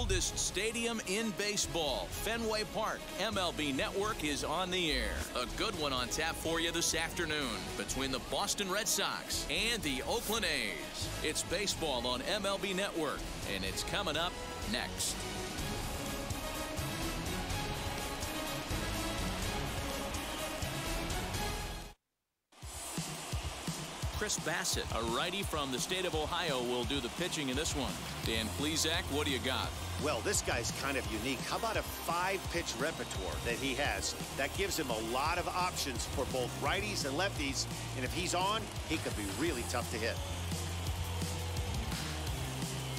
oldest stadium in baseball, Fenway Park. MLB Network is on the air. A good one on tap for you this afternoon between the Boston Red Sox and the Oakland A's. It's baseball on MLB Network, and it's coming up next. Chris Bassett, a righty from the state of Ohio, will do the pitching in this one. Dan Plesac, what do you got? Well, this guy's kind of unique. How about a 5-pitch repertoire that he has? That gives him a lot of options for both righties and lefties. And if he's on, he could be really tough to hit.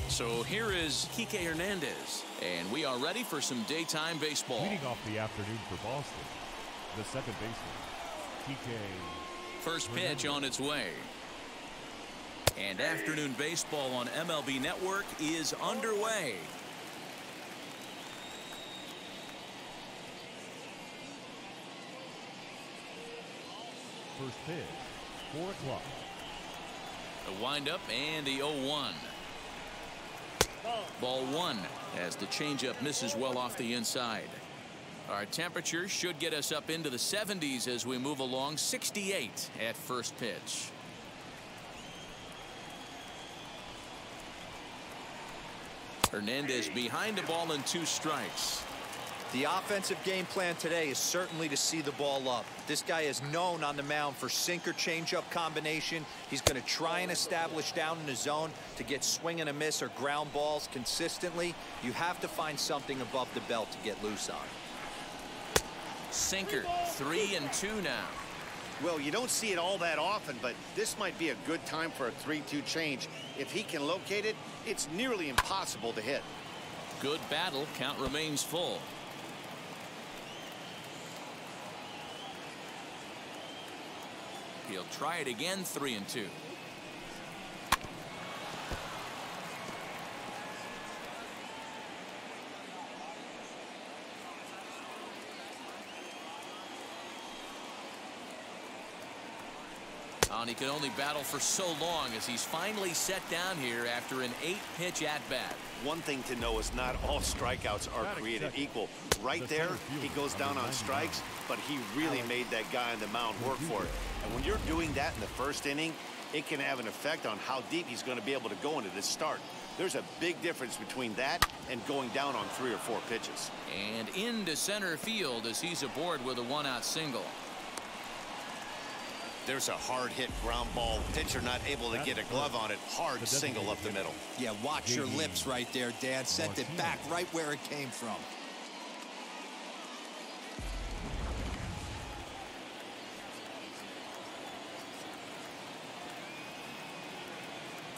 So here is Kike Hernandez, and we are ready for some daytime baseball. Leading off the afternoon for Boston, the second baseman, Kike. First pitch on its way. And afternoon baseball on MLB Network is underway. First pitch, 4 o'clock. The windup and the 0-1. Ball 1 as the changeup misses well off the inside. Our temperature should get us up into the 70s as we move along. 68 at first pitch. Hernandez behind the ball and 2 strikes. The offensive game plan today is certainly to see the ball up. This guy is known on the mound for sinker changeup combination. He's going to try and establish down in the zone to get swing and a miss or ground balls consistently. You have to find something above the belt to get loose on. Sinker, 3-2 now. Well, you don't see it all that often, but this might be a good time for a 3-2 change. If he can locate it, it's nearly impossible to hit. Good battle. Count remains full. He'll try it again. 3-2. And he can only battle for so long as he's finally set down here after an 8-pitch at-bat. One thing to know is not all strikeouts are created equal. Right there, he goes down on strikes, but he really made that guy on the mound work for it. And when you're doing that in the first inning, it can have an effect on how deep he's going to be able to go into this start. There's a big difference between that and going down on 3 or 4 pitches. And into center field as he's aboard with a 1-out single. There's a hard-hit ground ball. Pitcher not able to get a glove on it. Hard single up the middle. Yeah, watch your lips right there, Dan. Sent it back right where it came from.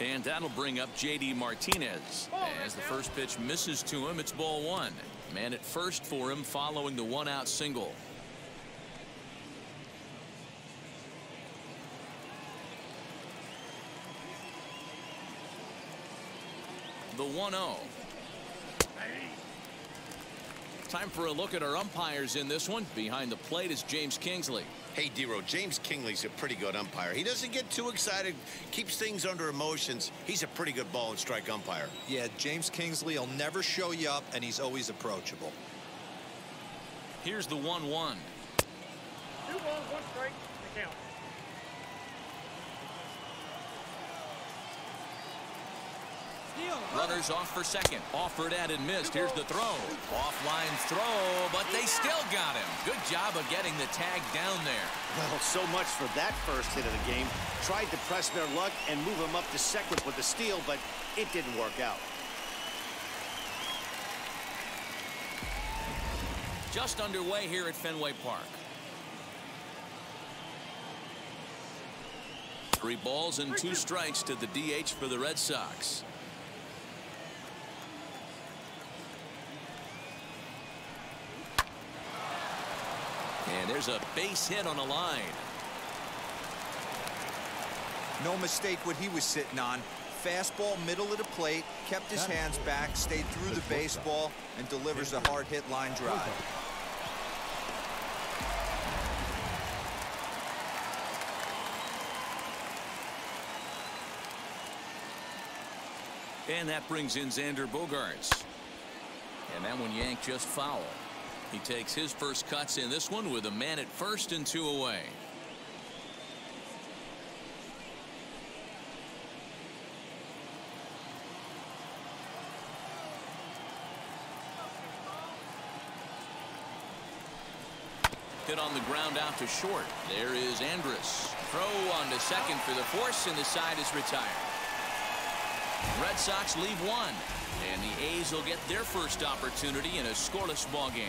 And that'll bring up J.D. Martinez. As the first pitch misses to him, it's ball 1. Man at first for him following the 1-out single. The 1-0. Time for a look at our umpires in this one. Behind the plate is James Kingsley. Hey, D-Row, James Kingsley's a pretty good umpire. He doesn't get too excited, keeps things under emotions. He's a pretty good ball and strike umpire. Yeah, James Kingsley will never show you up, and he's always approachable. Here's the 1-1. 2 balls, 1 strike, to count. Runners off for second. Offered at and missed. Here's the throw. Offline throw, but they still got him. Good job of getting the tag down there. Well, so much for that first hit of the game. Tried to press their luck and move him up to second with the steal, but it didn't work out. Just underway here at Fenway Park. 3 balls and 2 strikes to the DH for the Red Sox. And there's a base hit on a line. No mistake what he was sitting on. Fastball, middle of the plate, kept his hands back, stayed through the baseball, and delivers a hard hit line drive. And that brings in Xander Bogaerts. And that one yanked just foul. He takes his first cuts in this one with a man at first and 2 away. Hit on the ground out to short. There is Andrus. Throw on to second for the force, and the side is retired. Red Sox leave one, and the A's will get their first opportunity in a scoreless ball game.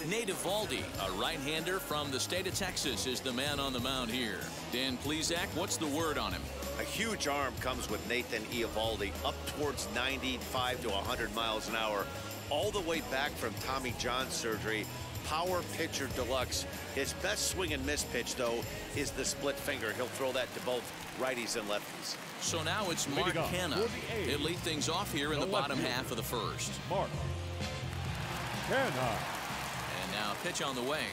Nate Eovaldi, a right-hander from the state of Texas, is the man on the mound here. Dan Plesac, what's the word on him? A huge arm comes with Nathan Eovaldi, up towards 95 to 100 miles an hour, all the way back from Tommy John surgery. Power pitcher deluxe. His best swing and miss pitch, though, is the split finger. He'll throw that to both righties and lefties. So now it's Mark Hanna. He'll lead things off here in the bottom half of the first. Mark Hanna. And now pitch on the way.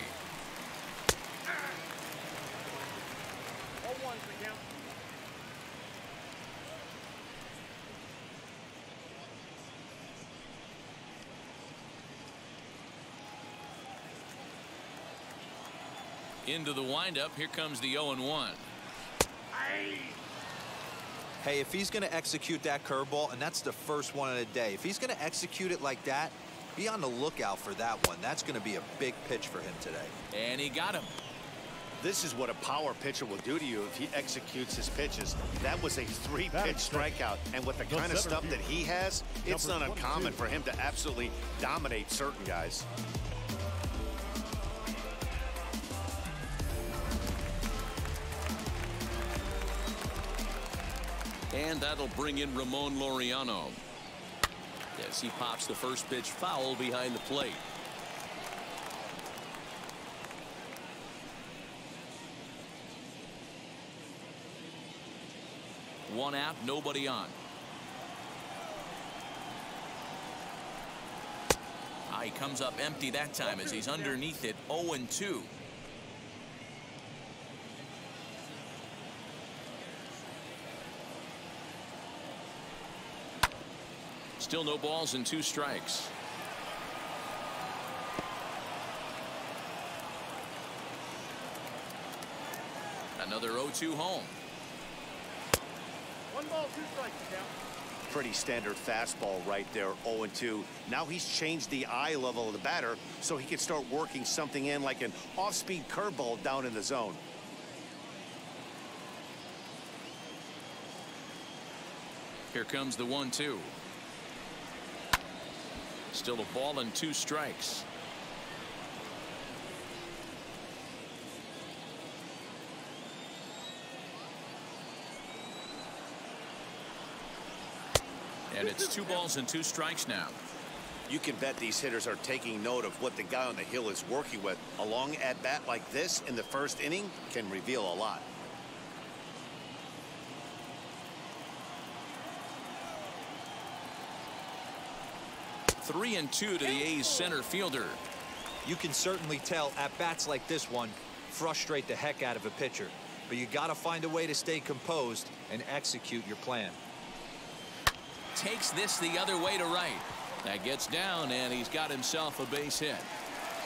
0-1 the count. Into the windup. Here comes the 0-1. Hey, if he's going to execute that curveball, and that's the first one of the day, if he's going to execute it like that, be on the lookout for that one. That's going to be a big pitch for him today. And he got him. This is what a power pitcher will do to you if he executes his pitches. That was a 3-pitch strikeout, and with the kind of stuff that he has, it's not uncommon for him to absolutely dominate certain guys. And that'll bring in Ramon Laureano. As he pops the first pitch foul behind the plate. One out, nobody on. He comes up empty that time as he's underneath it. 0-2. Still no balls and 2 strikes. Another 0-2 home. 1 ball, 2 strikes the count. Pretty standard fastball right there, 0-2. Now he's changed the eye level of the batter so he can start working something in like an off-speed curveball down in the zone. Here comes the 1-2. Still a ball and 2 strikes. And it's 2 balls and 2 strikes now. You can bet these hitters are taking note of what the guy on the hill is working with. A long at-bat like this in the first inning can reveal a lot. Three and 2 to the A's center fielder. You can certainly tell at-bats like this one frustrate the heck out of a pitcher. But you got to find a way to stay composed and execute your plan. Takes this the other way to right. That gets down, and he's got himself a base hit.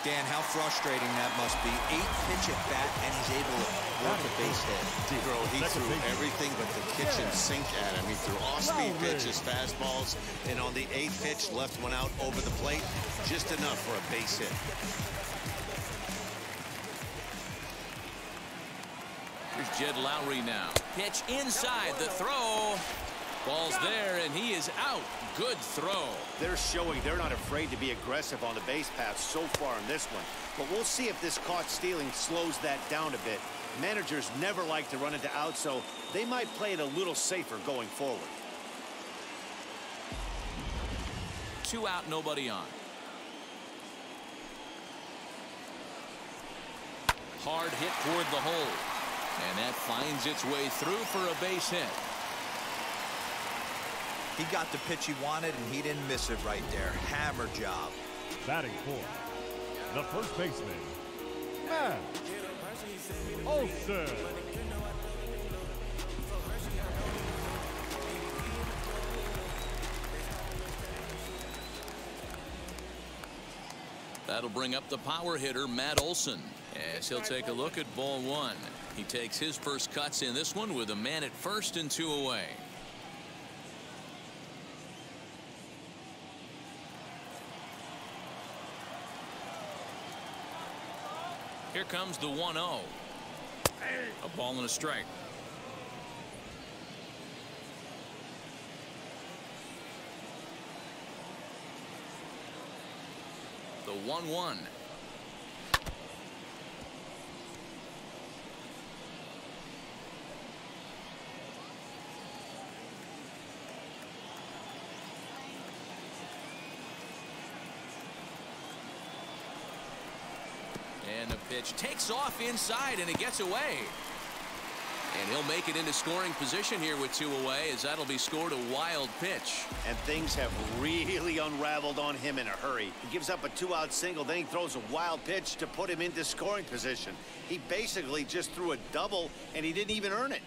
Dan, how frustrating that must be. 8-pitch at bat, and he's able to work a base hit. Bro, he threw everything but the kitchen sink at him. He threw off-speed pitches, fastballs, and on the 8th pitch, left one out over the plate, just enough for a base hit. Here's Jed Lowry now. Pitch inside the throw. Ball's there, and he is out. Good throw. They're showing they're not afraid to be aggressive on the base path so far in this one. But we'll see if this caught stealing slows that down a bit. Managers never like to run into outs, so they might play it a little safer going forward. 2 out, nobody on. Hard hit toward the hole. And that finds its way through for a base hit. He got the pitch he wanted, and he didn't miss it right there. Hammer job. Batting 4, the first baseman, Matt Olsen. That'll bring up the power hitter, Matt Olson, as he'll take a look at ball one. He takes his first cuts in this one with a man at first and 2 away. Here comes the 1-0. A ball and a strike. The 1-1. And the pitch takes off inside, and it gets away. And he'll make it into scoring position here with 2 away, as that'll be scored a wild pitch. And things have really unraveled on him in a hurry. He gives up a 2-out single, then he throws a wild pitch to put him into scoring position. He basically just threw a double, and he didn't even earn it.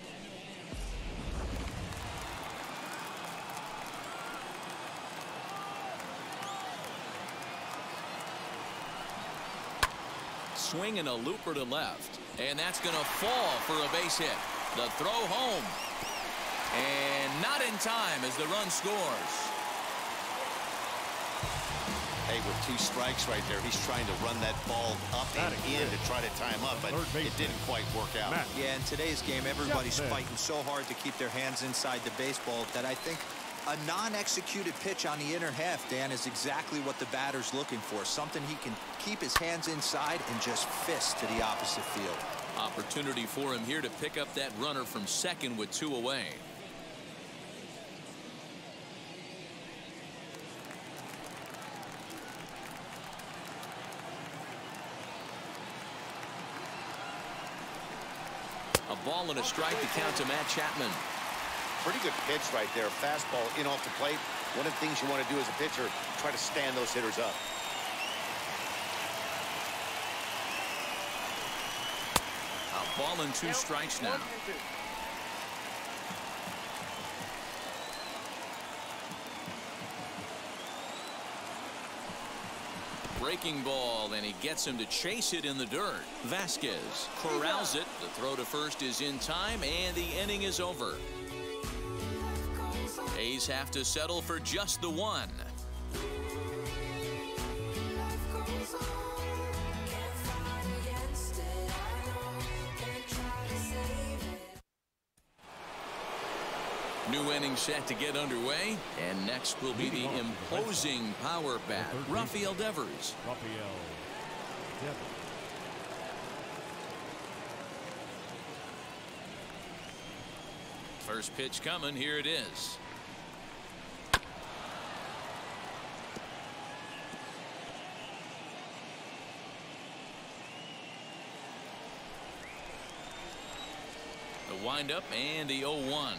Swinging a looper to left, and that's going to fall for a base hit. The throw home, and not in time as the run scores. Hey, with 2 strikes right there, he's trying to run that ball up and in to try to time up, but it didn't quite work out. Yeah, in today's game, everybody's fighting so hard to keep their hands inside the baseball that I think a non-executed pitch on the inner half, Dan, is exactly what the batter's looking for. Something he can keep his hands inside and just fist to the opposite field. Opportunity for him here to pick up that runner from second with 2 away. A ball and a strike to count to Matt Chapman. Pretty good pitch right there. Fastball in off the plate. One of the things you want to do as a pitcher, try to stand those hitters up. A ball and 2 strikes now. Breaking ball, and he gets him to chase it in the dirt. Vasquez corrals it. The throw to first is in time, and the inning is over. A's have to settle for just the 1. New inning set to get underway, and next will be the imposing power bat, Rafael Devers. First pitch coming, here it is. The windup and the 0-1.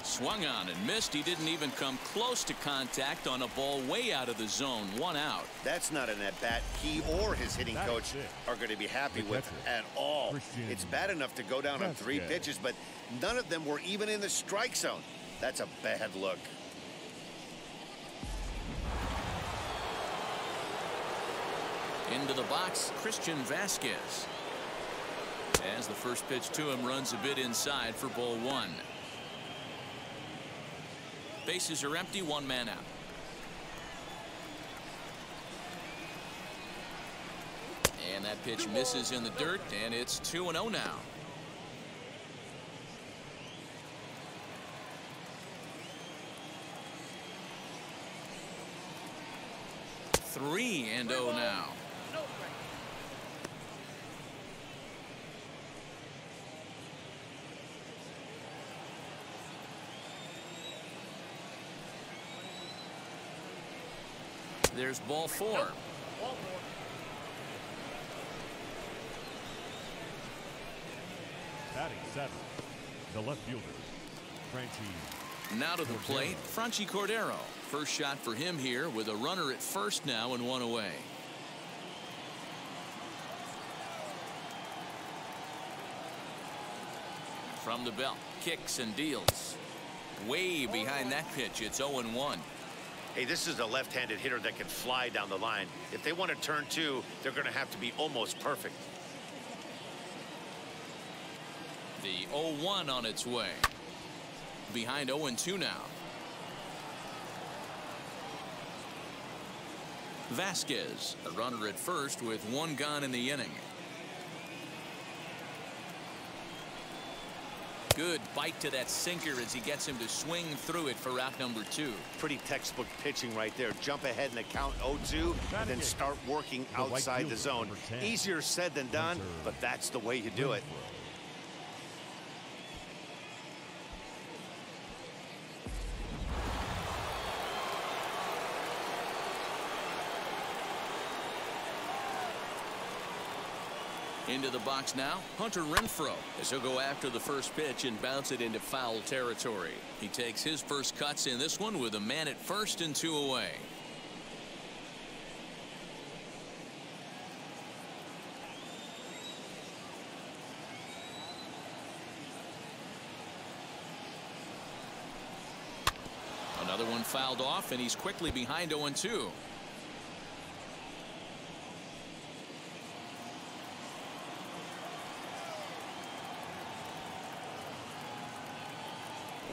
Swung on and missed. He didn't even come close to contact on a ball way out of the zone. 1 out. That's not an at-bat he or his hitting coach are going to be happy with at all. It's bad enough to go down on 3 pitches, but none of them were even in the strike zone. That's a bad look. Into the box, Christian Vasquez. As the first pitch to him runs a bit inside for ball 1. Bases are empty, 1 man out. And that pitch misses in the dirt, and it's 2-0 now. Three and 0 now. There's ball 4. Batting 7, the left fielder, Franchi. Now to the plate, Franchi Cordero. First shot for him here with a runner at first now and one away. From the belt, kicks and deals. Way behind that pitch, it's 0-1. Hey, this is a left-handed hitter that can fly down the line. If they want to turn two, they're going to have to be almost perfect. The 0-1 on its way. Behind 0-2 now. Vasquez, a runner at first with one gone in the inning. Good bite to that sinker as he gets him to swing through it for out number 2. Pretty textbook pitching right there. Jump ahead in the count 0-2 and then start working outside the zone. Easier said than done, but that's the way you do it. Into the box now, Hunter Renfroe, as he'll go after the first pitch and bounce it into foul territory. He takes his first cuts in this one with a man at first and 2 away. Another one fouled off, and he's quickly behind 0-2.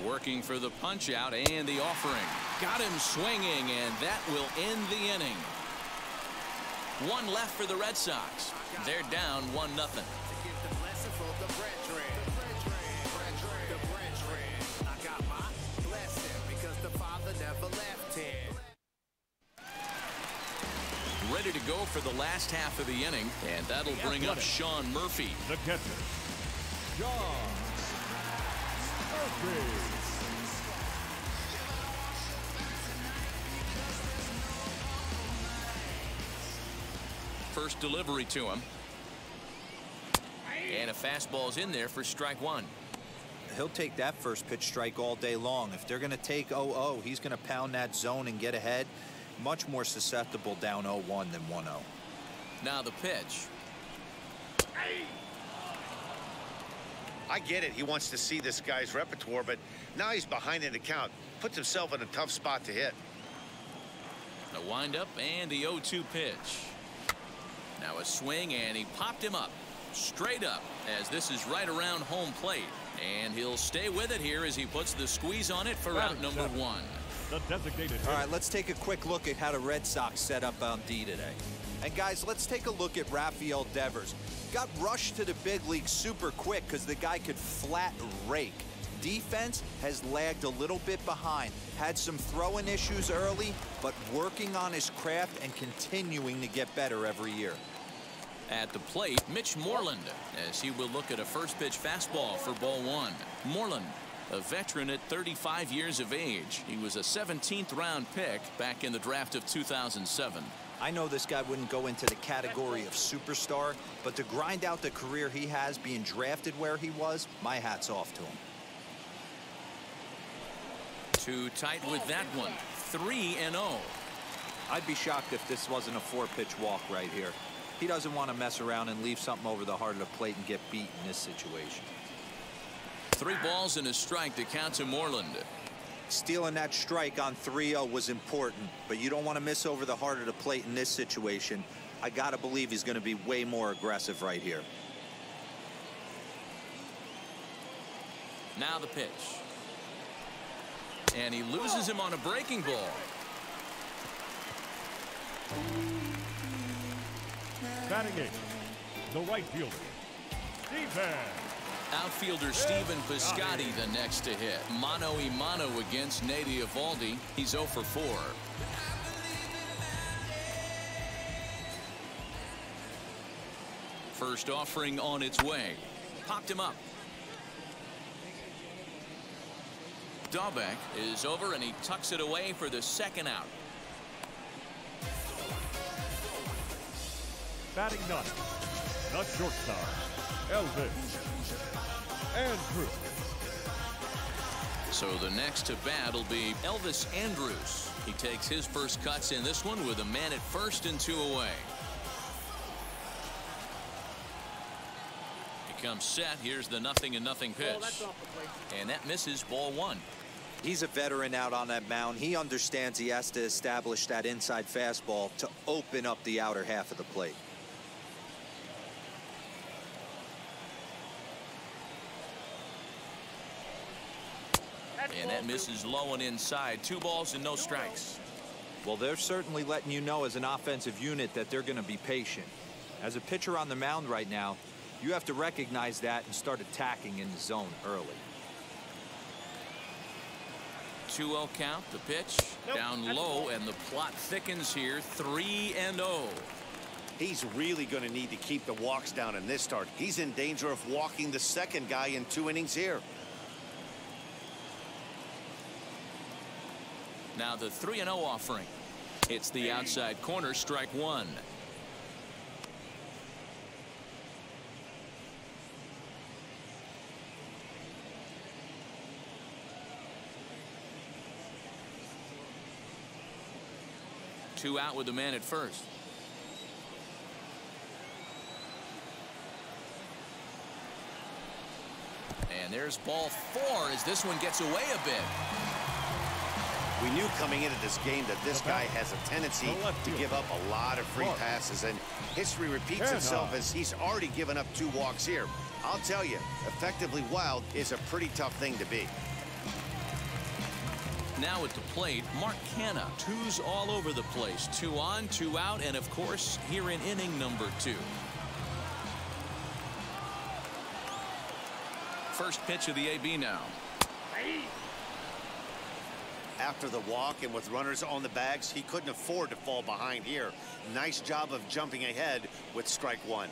Working for the punch out and the offering. Got him swinging, and that will end the inning. One left for the Red Sox. They're down 1-0. Ready to go for the last half of the inning, and that'll bring up Sean Murphy. The catcher, Sean Murphy. First delivery to him. And a fastball's in there for strike 1. He'll take that first pitch strike all day long. If they're going to take 0-0, he's going to pound that zone and get ahead. Much more susceptible down 0-1 than 1-0. Now the pitch. I get it. He wants to see this guy's repertoire, but now he's behind in the count. Puts himself in a tough spot to hit. The windup and the 0-2 pitch. Now a swing, and he popped him up. Straight up, as this is right around home plate. And he'll stay with it here as he puts the squeeze on it for out number 1. The designated All right, let's take a quick look at how the Red Sox set up on D today. And guys, let's take a look at Rafael Devers. Got rushed to the big league super quick because the guy could flat rake. Defense has lagged a little bit behind. Had some throwing issues early, but working on his craft and continuing to get better every year. At the plate, Mitch Moreland, as he will look at a first pitch fastball for ball 1. Moreland, a veteran at 35 years of age. He was a 17th round pick back in the draft of 2007. I know this guy wouldn't go into the category of superstar, but to grind out the career he has being drafted where he was, my hat's off to him. Too tight with that one. 3-0. I'd be shocked if this wasn't a 4-pitch walk right here. He doesn't want to mess around and leave something over the heart of the plate and get beat in this situation. 3 balls and a strike to count to Moreland. Stealing that strike on 3-0 was important, but you don't want to miss over the heart of the plate in this situation. I got to believe he's going to be way more aggressive right here. Now the pitch. And he loses him on a breaking ball. Batting 8, the right fielder, defense. Outfielder Stephen Piscotty the next to hit. Mano-a-mano against Nate Eovaldi. He's 0 for 4. First offering on its way. Popped him up. Dahlbeck is over, and he tucks it away for the second out. Batting 9, the shortstop, Elvis Andrews. So the next to bat will be Elvis Andrews. He takes his first cuts in this one with a man at first and 2 away. He comes set. Here's the 0-0 pitch. And that misses, ball 1. He's a veteran out on that mound. He understands he has to establish that inside fastball to open up the outer half of the plate. And that misses low and inside. 2 balls and no strikes. Well, they're certainly letting you know as an offensive unit that they're going to be patient. As a pitcher on the mound right now, you have to recognize that and start attacking in the zone early. 2-0 count. The pitch down low, and the plot thickens here. 3-0. He's really going to need to keep the walks down in this start. He's in danger of walking the second guy in 2 innings here. Now the 3-0 offering. It's the outside corner, strike 1. Two out with the man at first. And there's ball 4 as this one gets away a bit. We knew coming into this game that this guy has a tendency to give up a lot of free passes, and history repeats itself as he's already given up 2 walks here. I'll tell you, effectively wild is a pretty tough thing to be. Now at the plate, Mark Canha. 2s all over the place. 2 on, 2 out, and of course, here in inning number 2. First pitch of the AB now. After the walk and with runners on the bags, he couldn't afford to fall behind here. Nice job of jumping ahead with strike 1.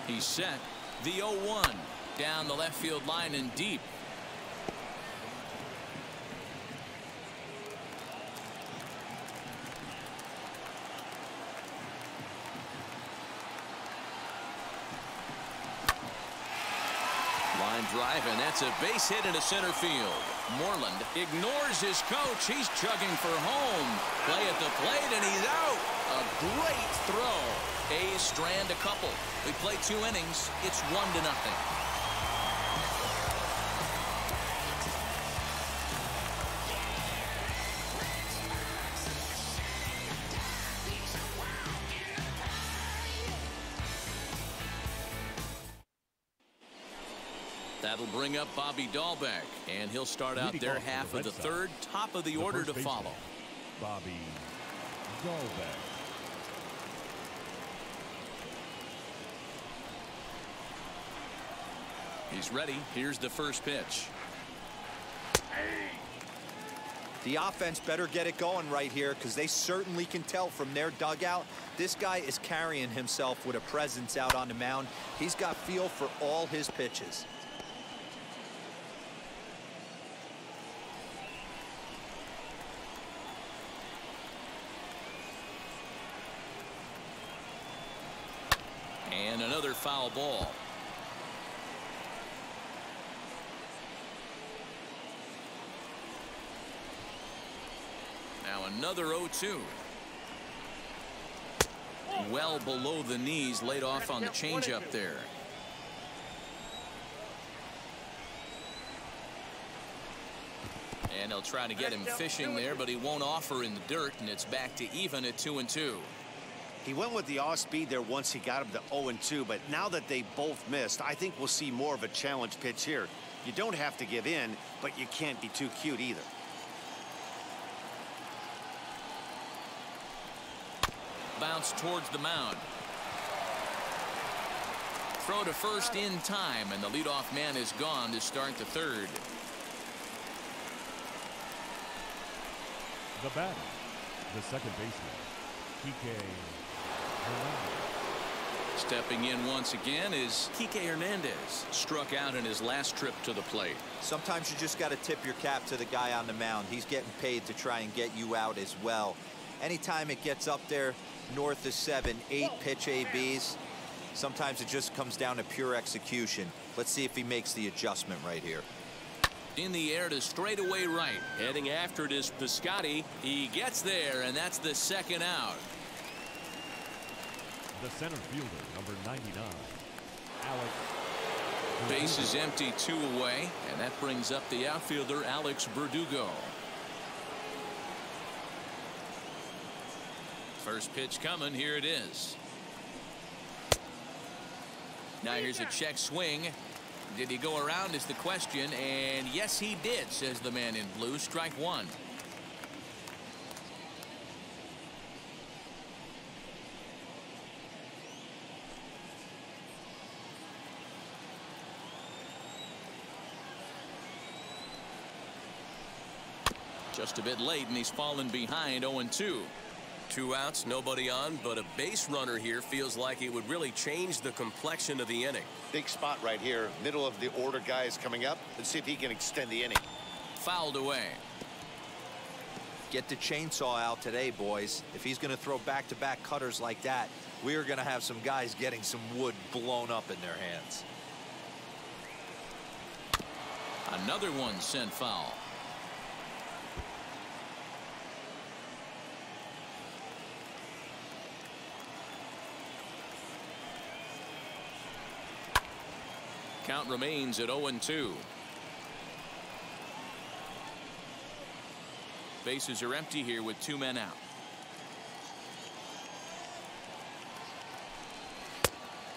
He's set. The 0-1 down the left field line and deep. Line drive, and that's a base hit into center field. Moreland ignores his coach. He's chugging for home. Play at the plate, and he's out. A great throw. A's strand a couple. We play 2 innings. It's 1-0. That'll bring up Bobby Dahlbeck, and he'll start out their half of the 3rd. Top of the order to follow. Bobby Dahlbeck. He's ready. Here's the first pitch. The offense better get it going right here, because they certainly can tell from their dugout this guy is carrying himself with a presence out on the mound. He's got feel for all his pitches. And another foul ball. Now another 0-2. Well below the knees, laid off on the changeup there. And they'll try to get him fishing there, but he won't offer in the dirt, and it's back to even at 2-2. He went with the off speed there once he got him to 0-2, but now that they both missed, I think we'll see more of a challenge pitch here. You don't have to give in, but you can't be too cute either. Bounce towards the mound. Throw to first in time, and the leadoff man is gone to start the 3rd. The batter, the second baseman, TK. Stepping in once again is Kike Hernandez. Struck out in his last trip to the plate. Sometimes you just got to tip your cap to the guy on the mound. He's getting paid to try and get you out as well. Anytime it gets up there north of 7, 8 pitch ABs, sometimes it just comes down to pure execution. Let's see if he makes the adjustment right here. In the air to straightaway right. Heading after it is Piscotty. He gets there, and that's the second out. The center fielder, number 99, Alex. Base is empty, 2 away, and that brings up the outfielder, Alex Verdugo. First pitch coming. Here it is. Now here's a check swing. Did he go around is the question, and yes he did, says the man in blue. Strike 1. Just a bit late, and he's fallen behind 0-2. 2 outs, nobody on, but a base runner here feels like it would really change the complexion of the inning. Big spot right here. Middle of the order guy is coming up. Let's see if he can extend the inning. Fouled away. Get the chainsaw out today, boys. If he's going to throw back-to-back cutters like that, we are going to have some guys getting some wood blown up in their hands. Another one sent foul. Count remains at 0-2. Bases are empty here with 2 men out.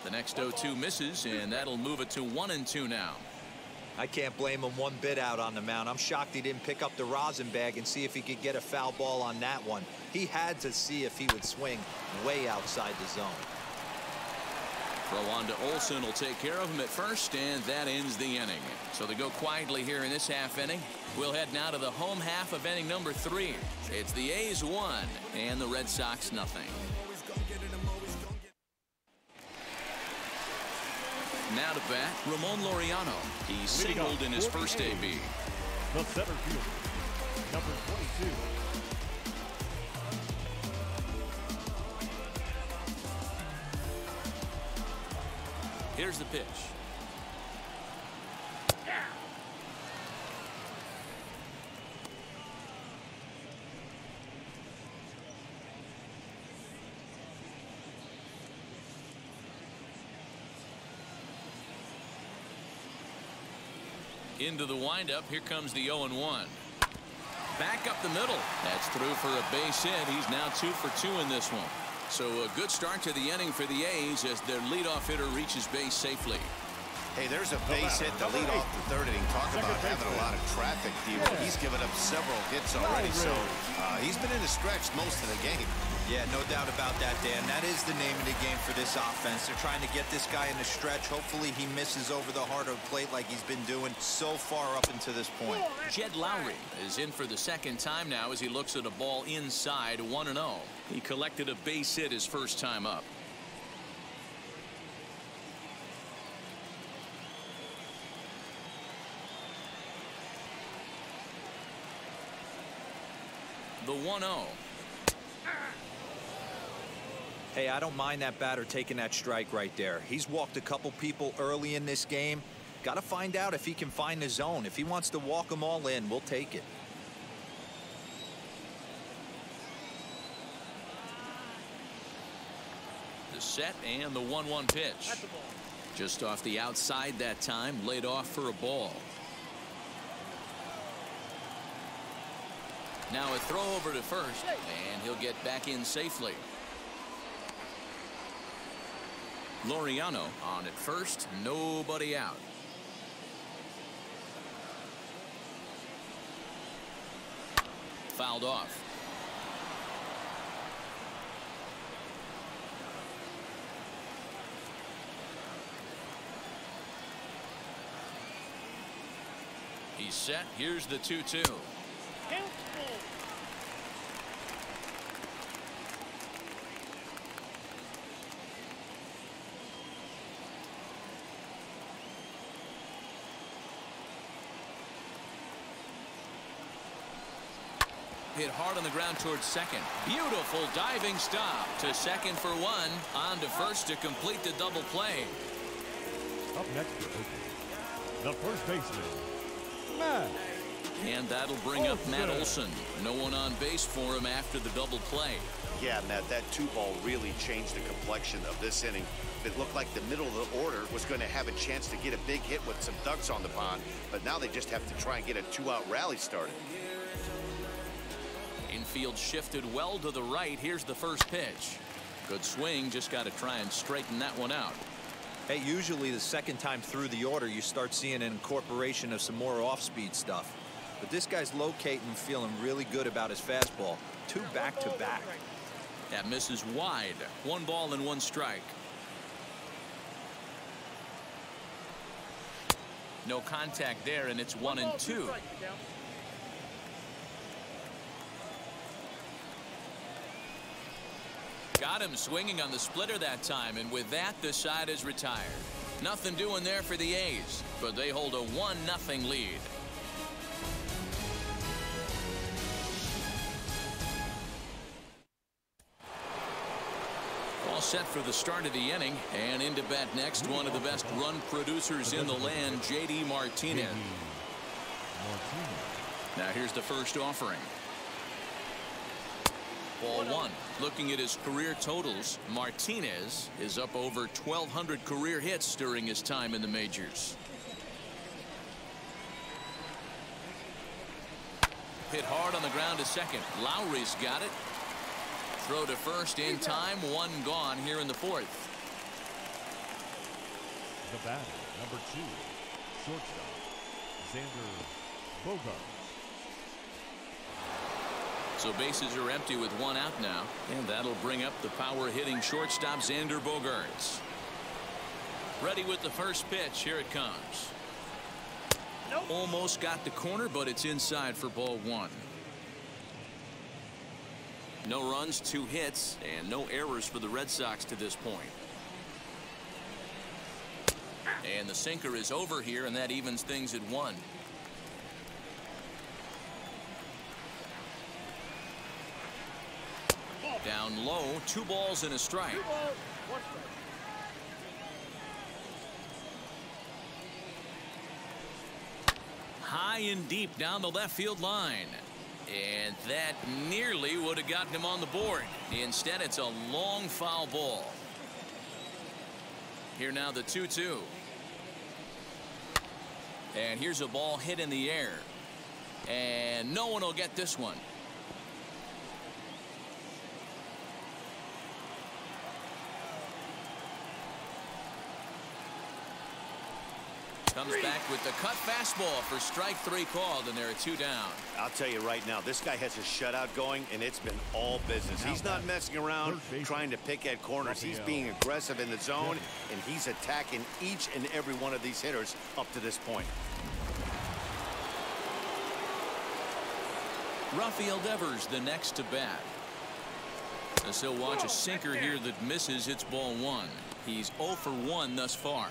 The next 0-2 misses, and that'll move it to 1-2 now. I can't blame him one bit out on the mound. I'm shocked he didn't pick up the rosin bag and see if he could get a foul ball on that one. He had to see if he would swing way outside the zone. Throw on to Olsen will take care of him at first, and that ends the inning. So they go quietly here in this half inning. We'll head now to the home half of inning number 3. It's the A's 1 and the Red Sox nothing. Now to bat, Ramon Laureano. He singled in his first AB. The center fielder, number 22. Here's the pitch. Into the windup. Here comes the 0-1. Back up the middle. That's through for a base hit. He's now 2 for 2 in this one. So a good start to the inning for the A's as their leadoff hitter reaches base safely. Hey, there's a base hit to lead off the 3rd inning. Talk about having a lot of traffic, Devo. He's given up several hits already, so he's been in a stretch most of the game. Yeah, no doubt about that, Dan. That is the name of the game for this offense. They're trying to get this guy in the stretch. Hopefully he misses over the heart of the plate like he's been doing so far up until this point. Jed Lowry is in for the 2nd time now as he looks at a ball inside 1-0. He collected a base hit his first time up. The 1-0. Hey, I don't mind that batter taking that strike right there. He's walked a couple people early in this game. Got to find out if he can find the zone. If he wants to walk them all in, we'll take it. The set and the 1-1 pitch. Just off the outside that time, laid off for a ball. Now a throw over to first, and he'll get back in safely. Laureano on at first, nobody out. Fouled off. He's set. Here's the 2-2. hit hard on the ground towards second. Beautiful diving stop to second for one. On to first to complete the double play. Up next for Oakland, the first baseman, Matt. And that'll bring up Matt Olson. No one on base for him after the double play. Yeah, Matt, that 2-ball really changed the complexion of this inning. It looked like the middle of the order was going to have a chance to get a big hit with some ducks on the pond, but now they just have to try and get a 2-out rally started. Infield shifted well to the right. Here's the first pitch. Good swing, just got to try and straighten that one out. Hey, usually the second time through the order, you start seeing an incorporation of some more off-speed stuff. But this guy's locating, feeling really good about his fastball. 2 back-to-back. That misses wide. 1 ball and 1 strike. No contact there, and it's 1-2. Got him swinging on the splitter that time, and with that, the side is retired. Nothing doing there for the A's, but they hold a 1-0 lead. All set for the start of the inning, and into bat next, one of the best run producers in the land, J.D. Martinez. Now here's the first offering. Ball 1. Looking at his career totals, Martinez is up over 1,200 career hits during his time in the majors. Hit hard on the ground to second. Lowry's got it. Throw to first in time. 1 gone here in the 4th. The batter, number 2, shortstop, Xander Bogaerts. So bases are empty with 1 out now, and that'll bring up the power-hitting shortstop Xander Bogaerts. Ready with the first pitch. Here it comes. Almost got the corner, but it's inside for ball 1. No runs, 2 hits, and no errors for the Red Sox to this point. And the sinker is over here, and that evens things at 1. Down low, 2 balls and a strike. High and deep down the left field line. And that nearly would have gotten him on the board. Instead, it's a long foul ball. Here now the 2-2. And here's a ball hit in the air. And no one will get this one. Comes back with the cut fastball for strike 3 called, and there are 2 down. I'll tell you right now, this guy has a shutout going, and it's been all business. He's not messing around trying to pick at corners. He's being aggressive in the zone, and he's attacking each and every one of these hitters up to this point. Rafael Devers the next to bat. As he'll watch a sinker here that misses. It's ball 1. He's 0 for 1 thus far.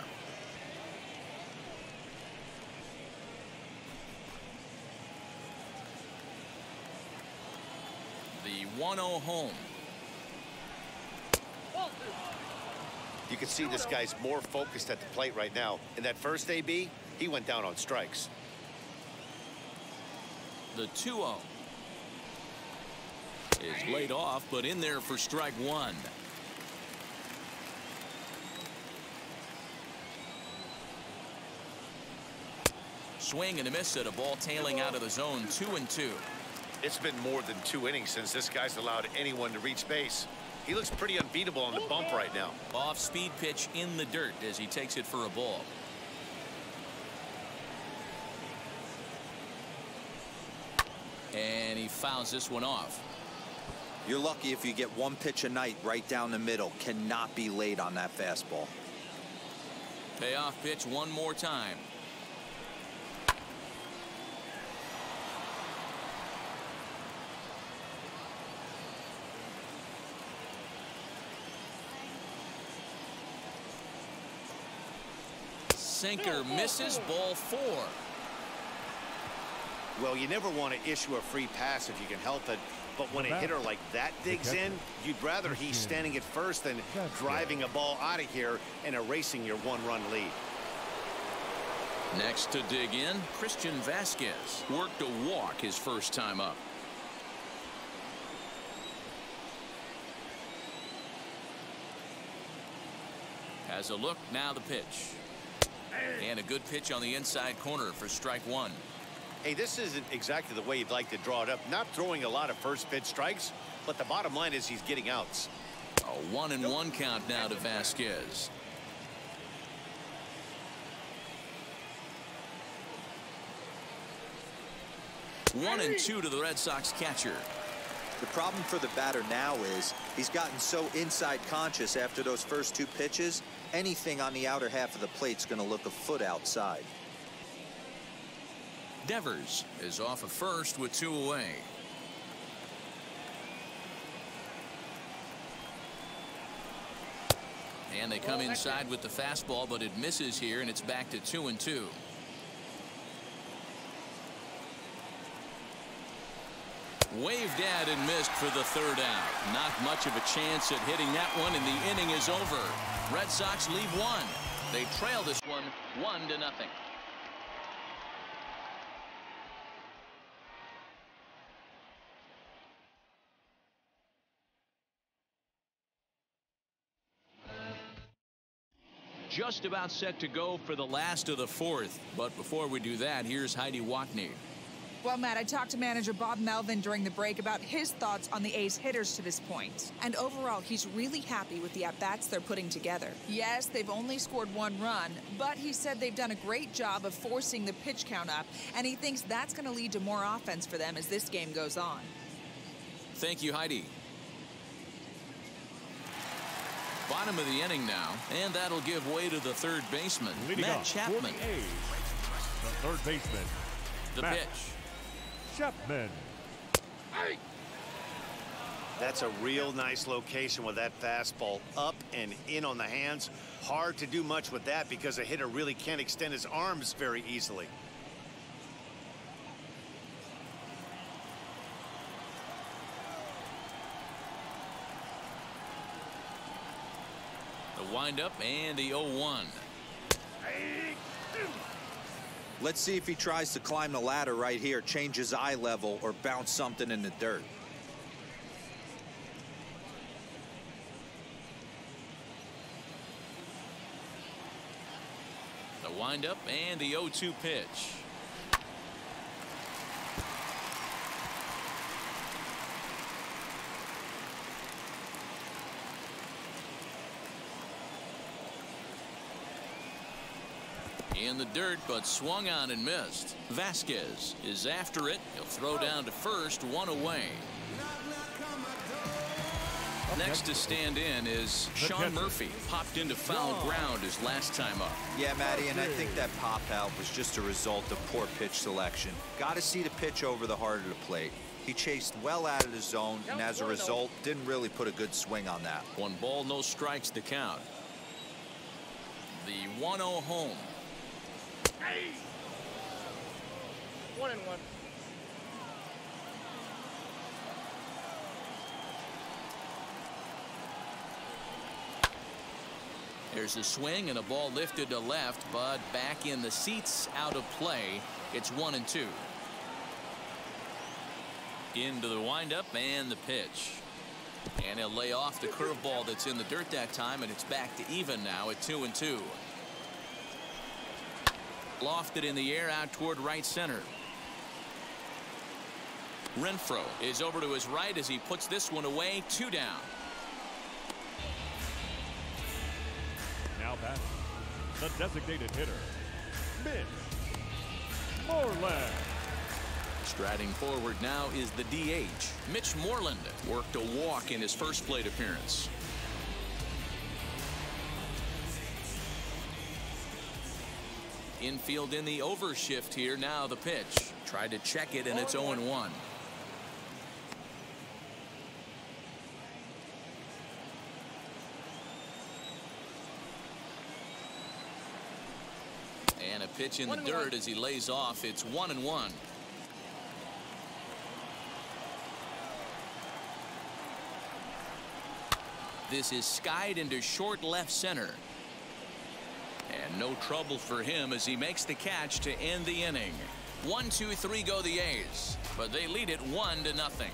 The 1-0 home. You can see this guy's more focused at the plate right now. In that first AB, he went down on strikes. The 2-0 is laid off, but in there for strike 1. Swing and a miss at a ball tailing out of the zone. 2-2. It's been more than 2 innings since this guy's allowed anyone to reach base. He looks pretty unbeatable on the bump right now. Off-speed pitch in the dirt as he takes it for a ball. And he fouls this one off. You're lucky if you get 1 pitch a night right down the middle. Cannot be late on that fastball. Payoff pitch one more time. Sinker misses. Ball 4. Well, you never want to issue a free pass if you can help it. But when a hitter like that digs in, you'd rather he's standing at first than driving a ball out of here and erasing your one-run lead. Next to dig in, Christian Vasquez worked a walk his first time up. Has a look, now the pitch. And a good pitch on the inside corner for strike one. Hey, this isn't exactly the way you'd like to draw it up. Not throwing a lot of first pitch strikes, but the bottom line is he's getting outs. A 1-1 count now to Vasquez. One and two to the Red Sox catcher. The problem for the batter now is he's gotten so inside conscious after those first two pitches. Anything on the outer half of the plate's going to look a foot outside. Devers is off at first with two away. And they come inside with the fastball, but it misses here, and it's back to 2-2. Waved at and missed for the third out. Not much of a chance at hitting that one, and the inning is over. Red Sox leave one. They trail this one 1-0. Just about set to go for the last of the fourth. But before we do that, here's Heidi Watney. Well, Matt, I talked to manager Bob Melvin during the break about his thoughts on the A's hitters to this point. And overall, he's really happy with the at-bats they're putting together. Yes, they've only scored one run, but he said they've done a great job of forcing the pitch count up, and he thinks that's going to lead to more offense for them as this game goes on. Thank you, Heidi. Bottom of the inning now, and that'll give way to the third baseman, Matt Chapman. The third baseman, The Matt pitch. Chapman. That's a real nice location with that fastball up and in on the hands. Hard to do much with that because a hitter really can't extend his arms very easily. The windup and the 0-1. Let's see if he tries to climb the ladder right here, change his eye level, or bounce something in the dirt. The windup and the 0-2 pitch. In the dirt, but swung on and missed. Vasquez is after it. He'll throw down to first, one away. Next to stand in is Sean Murphy. Popped into foul ground his last time up. Yeah, Matty, and I think that pop out was just a result of poor pitch selection. Got to see the pitch over the heart of the plate. He chased well out of the zone, and as a result, didn't really put a good swing on that. 1 ball, no strikes to count. The 1-0 home. 1-1. There's a swing and a ball lifted to left, but back in the seats, out of play. It's 1-2. Into the windup and the pitch. And he'll lay off the curveball that's in the dirt that time, and it's back to even now at 2-2. Lofted in the air out toward right center. Renfroe is over to his right as he puts this one away. 2 down. Now back, the designated hitter, Mitch Moreland. Striding forward now is the DH. Mitch Moreland worked a walk in his first plate appearance. Infield in the overshift here. Now the pitch. Tried to check it, and it's 0-1. And a pitch in the dirt as he lays off. It's 1-1. This is skied into short left center. And no trouble for him as he makes the catch to end the inning. 1-2-3 go the A's, but they lead it 1-0.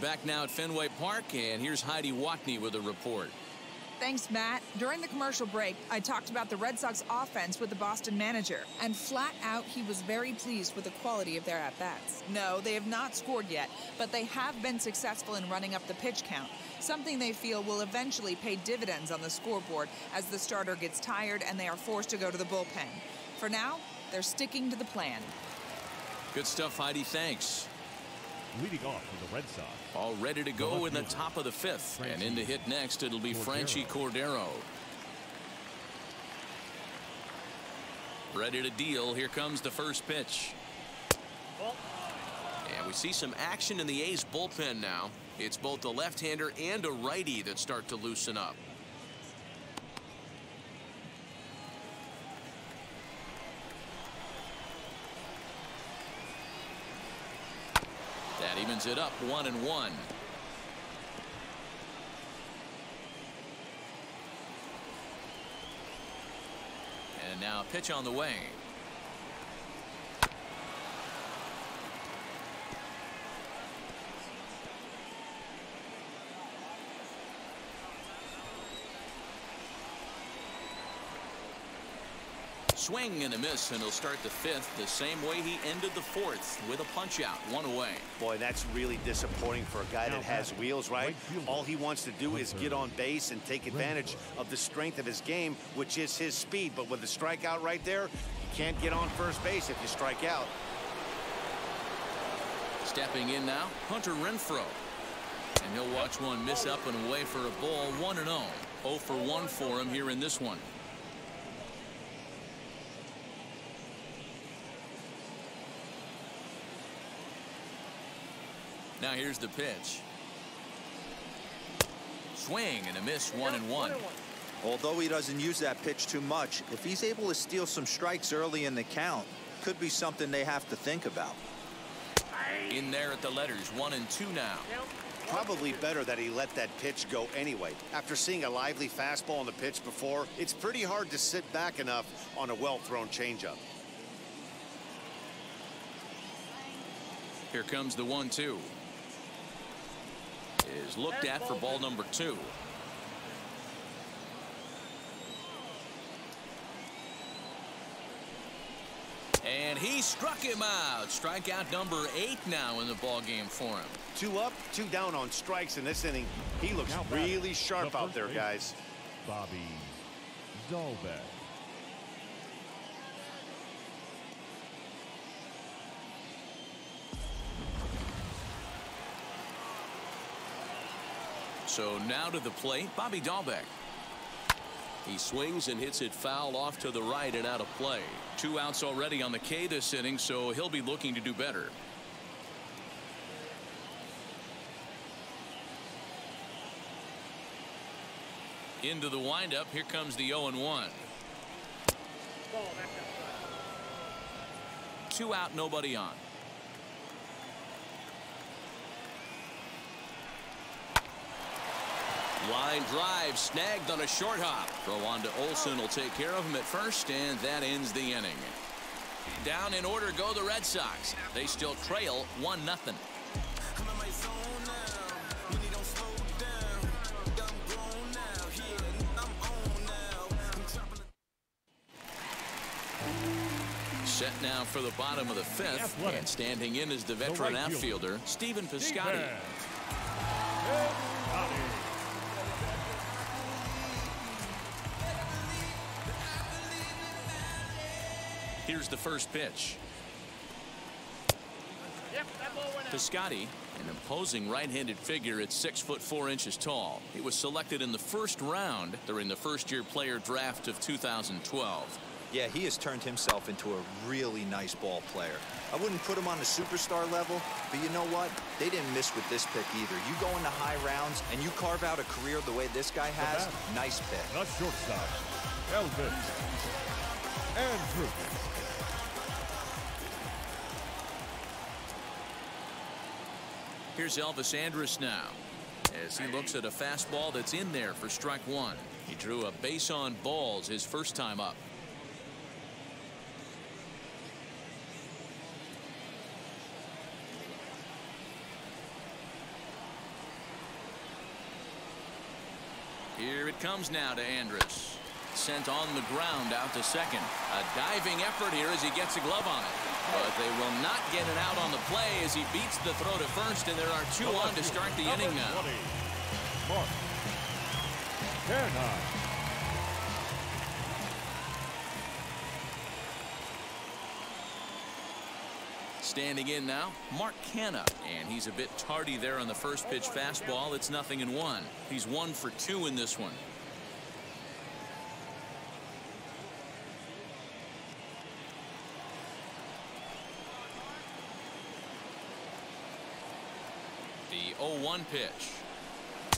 Back now at Fenway Park, and here's Heidi Watney with a report. Thanks, Matt. During the commercial break, I talked about the Red Sox offense with the Boston manager, and flat out, he was very pleased with the quality of their at-bats. No, they have not scored yet, but they have been successful in running up the pitch count, something they feel will eventually pay dividends on the scoreboard as the starter gets tired and they are forced to go to the bullpen. For now, they're sticking to the plan. Good stuff, Heidi. Thanks. Leading off for the Red Sox. All ready to go in the top of the fifth. And in to hit next, it'll be Franchy Cordero. Ready to deal. Here comes the first pitch. And we see some action in the A's bullpen now. It's both a left-hander and a righty that start to loosen up. That evens it up 1-1. And now a pitch on the way. Swing and a miss, and he'll start the fifth the same way he ended the fourth with a punch out, 1 away. Boy, that's really disappointing for a guy that has wheels, right? All he wants to do is get on base and take advantage of the strength of his game, which is his speed. But with the strikeout right there, you can't get on first base if you strike out. Stepping in now, Hunter Renfroe. And he'll watch one miss up and away for a ball, 1-0. 0 for 1 for him here in this one. Now here's the pitch. Swing and a miss, 1-1. Although he doesn't use that pitch too much, if he's able to steal some strikes early in the count, could be something they have to think about. In there at the letters, 1-2 now. Probably better that he let that pitch go anyway. After seeing a lively fastball on the pitch before, it's pretty hard to sit back enough on a well-thrown changeup. Here comes the 1-2. Is looked at for ball number 2. And he struck him out. Strikeout number 8 now in the ball game for him. 2 up, 2 down on strikes in this inning. He looks really sharp out there, guys. Bobby Dalbec. So now to the plate, Bobby Dalbec. He swings and hits it foul off to the right and out of play. 2 outs already on the K this inning, so he'll be looking to do better. Into the windup, here comes the 0-1. 2 out, nobody on. Line drive snagged on a short hop. Throw on to Olsen will take care of him at first, and that ends the inning. Down in order go the Red Sox. They still trail 1-0. Set now for the bottom of the fifth, and standing in is the veteran outfielder, Stephen Piscotty. Here's the first pitch. Piscotty, an imposing right-handed figure at 6'4" tall. He was selected in the first round during the first-year player draft of 2012. Yeah, he has turned himself into a really nice ball player. I wouldn't put him on the superstar level, but you know what? They didn't miss with this pick either. You go into high rounds and you carve out a career the way this guy has, nice pick. The shortstop, Elvis Andrews. Here's Elvis Andrus now as he looks at a fastball that's in there for strike one. He drew a base on balls his first time up. Here it comes now to Andrus. Sent on the ground out to second. A diving effort here as he gets a glove on it. But they will not get it out on the play as he beats the throw to first, and there are two on to start the inning now. Mark Canha. Standing in now, Mark Canha, and he's a bit tardy there on the first pitch fastball. It's 0-1. He's 1 for 2 in this one. The 0-1 pitch.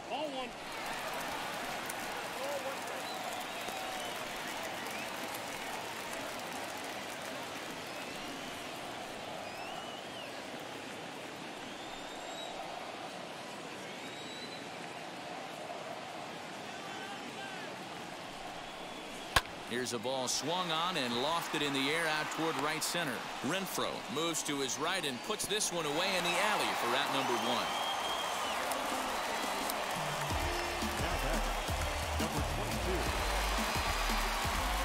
0-1. Here's a ball swung on and lofted in the air out toward right center. Renfroe moves to his right and puts this one away in the alley for out number 1.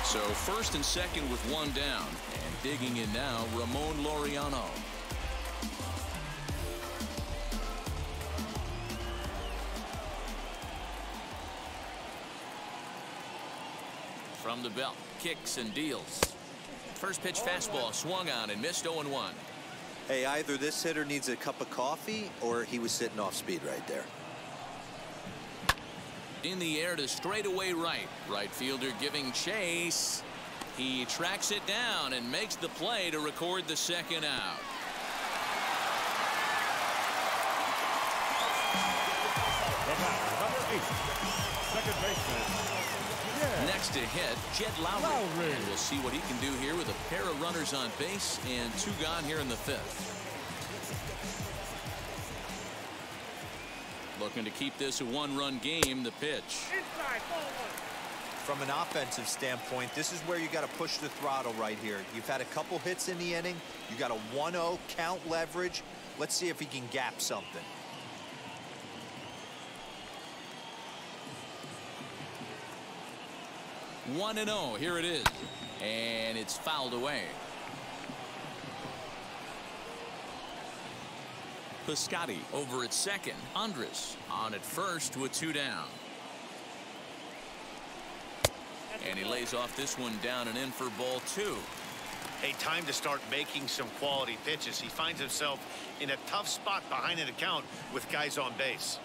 So first and second with one down, and digging in now, Ramon Laureano. From the belt, kicks and deals. First pitch fastball swung on and missed 0-1. Hey, either this hitter needs a cup of coffee or he was sitting off speed right there. In the air to straightaway right. Right fielder giving chase. He tracks it down and makes the play to record the second out. Number 8, second baseman. Next to hit, Jed Lowry. And we'll see what he can do here with a pair of runners on base and 2 gone here in the 5th. Looking to keep this a 1-run game. The pitch. Inside, 0-1. From an offensive standpoint, this is where you got to push the throttle right here. You've had a couple hits in the inning. You got a 1-0 count leverage. Let's see if he can gap something. One and 0. Here it is, and it's fouled away. Piscotty over at second. Andrus on at first with 2 down. And he lays off this one down and in for ball 2. Hey, time to start making some quality pitches. He finds himself in a tough spot behind an account with guys on base.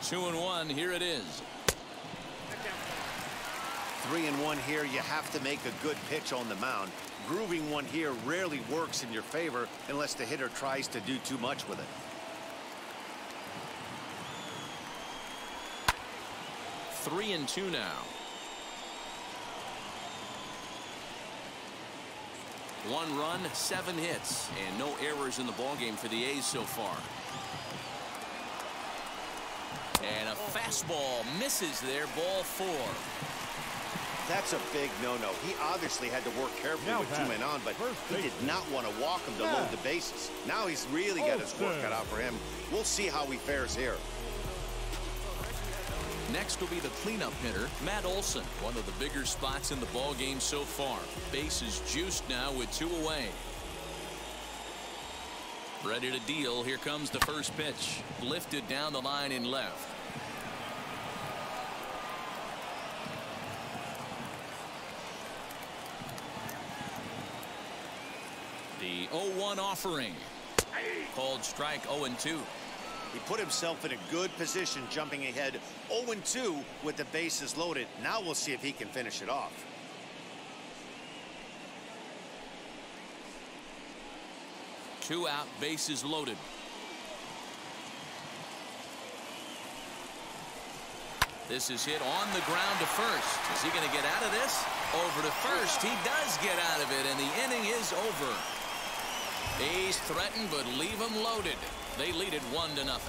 Two and 1. Here it is. 3-1 here. You have to make a good pitch on the mound. Grooving one here rarely works in your favor unless the hitter tries to do too much with it. 3-2 now. 1 run, 7 hits, and no errors in the ballgame for the A's so far. And a fastball misses there, ball 4. That's a big no-no. He obviously had to work carefully Now with 2 men on, but he did not want to walk him to load the bases. Now he's really got his work cut out for him. We'll see how he fares here. Next will be the cleanup hitter, Matt Olson, one of the bigger spots in the ball game so far. Base is juiced now with 2 away. Ready to deal. Here comes the first pitch. Lifted down the line in left. The 0-1 offering. Called strike 0-2. He put himself in a good position jumping ahead 0-2 with the bases loaded. Now we'll see if he can finish it off. Two out, bases loaded. This is hit on the ground to first. Is he going to get out of this? Over to first. He does get out of it, and the inning is over. A's threaten, but leave them loaded. They lead it 1-0.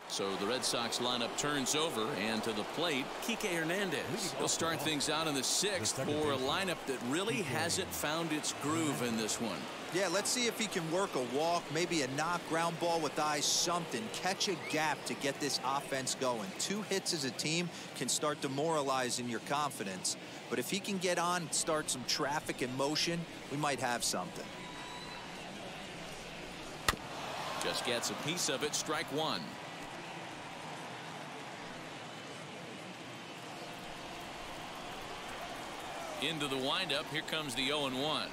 So the Red Sox lineup turns over, and to the plate, Kike Hernandez. He'll start things out in the 6th for a lineup that really hasn't found its groove in this one. Yeah, let's see if he can work a walk, maybe a knock, ground ball with eyes, something. Catch a gap to get this offense going. 2 hits as a team can start demoralizing your confidence. But if he can get on, start some traffic in motion, we might have something. Just gets a piece of it, strike 1. Into the windup, here comes the 0-1.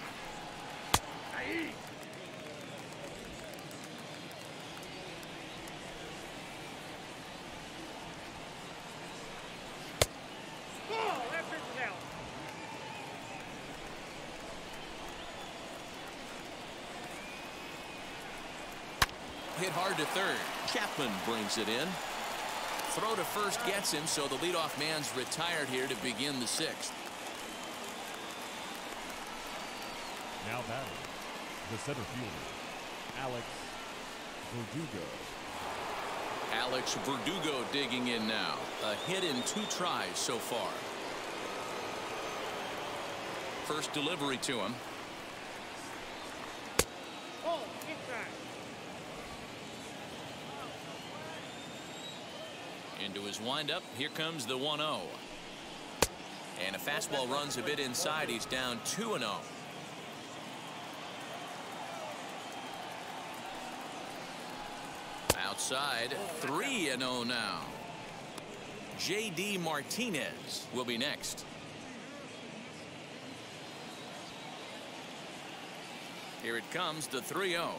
Hit hard to third. Chapman brings it in. Throw to first gets him, so the leadoff man's retired here to begin the 6th. Now batting, the center fielder, Alex Verdugo. Alex Verdugo digging in now. A hit in 2 tries so far. First delivery to him. Oh, inside. Into his windup. Here comes the 1-0. And a fastball runs a bit inside. He's down 2-0. Outside, 3-0 now. J.D. Martinez will be next. Here it comes, the 3-0.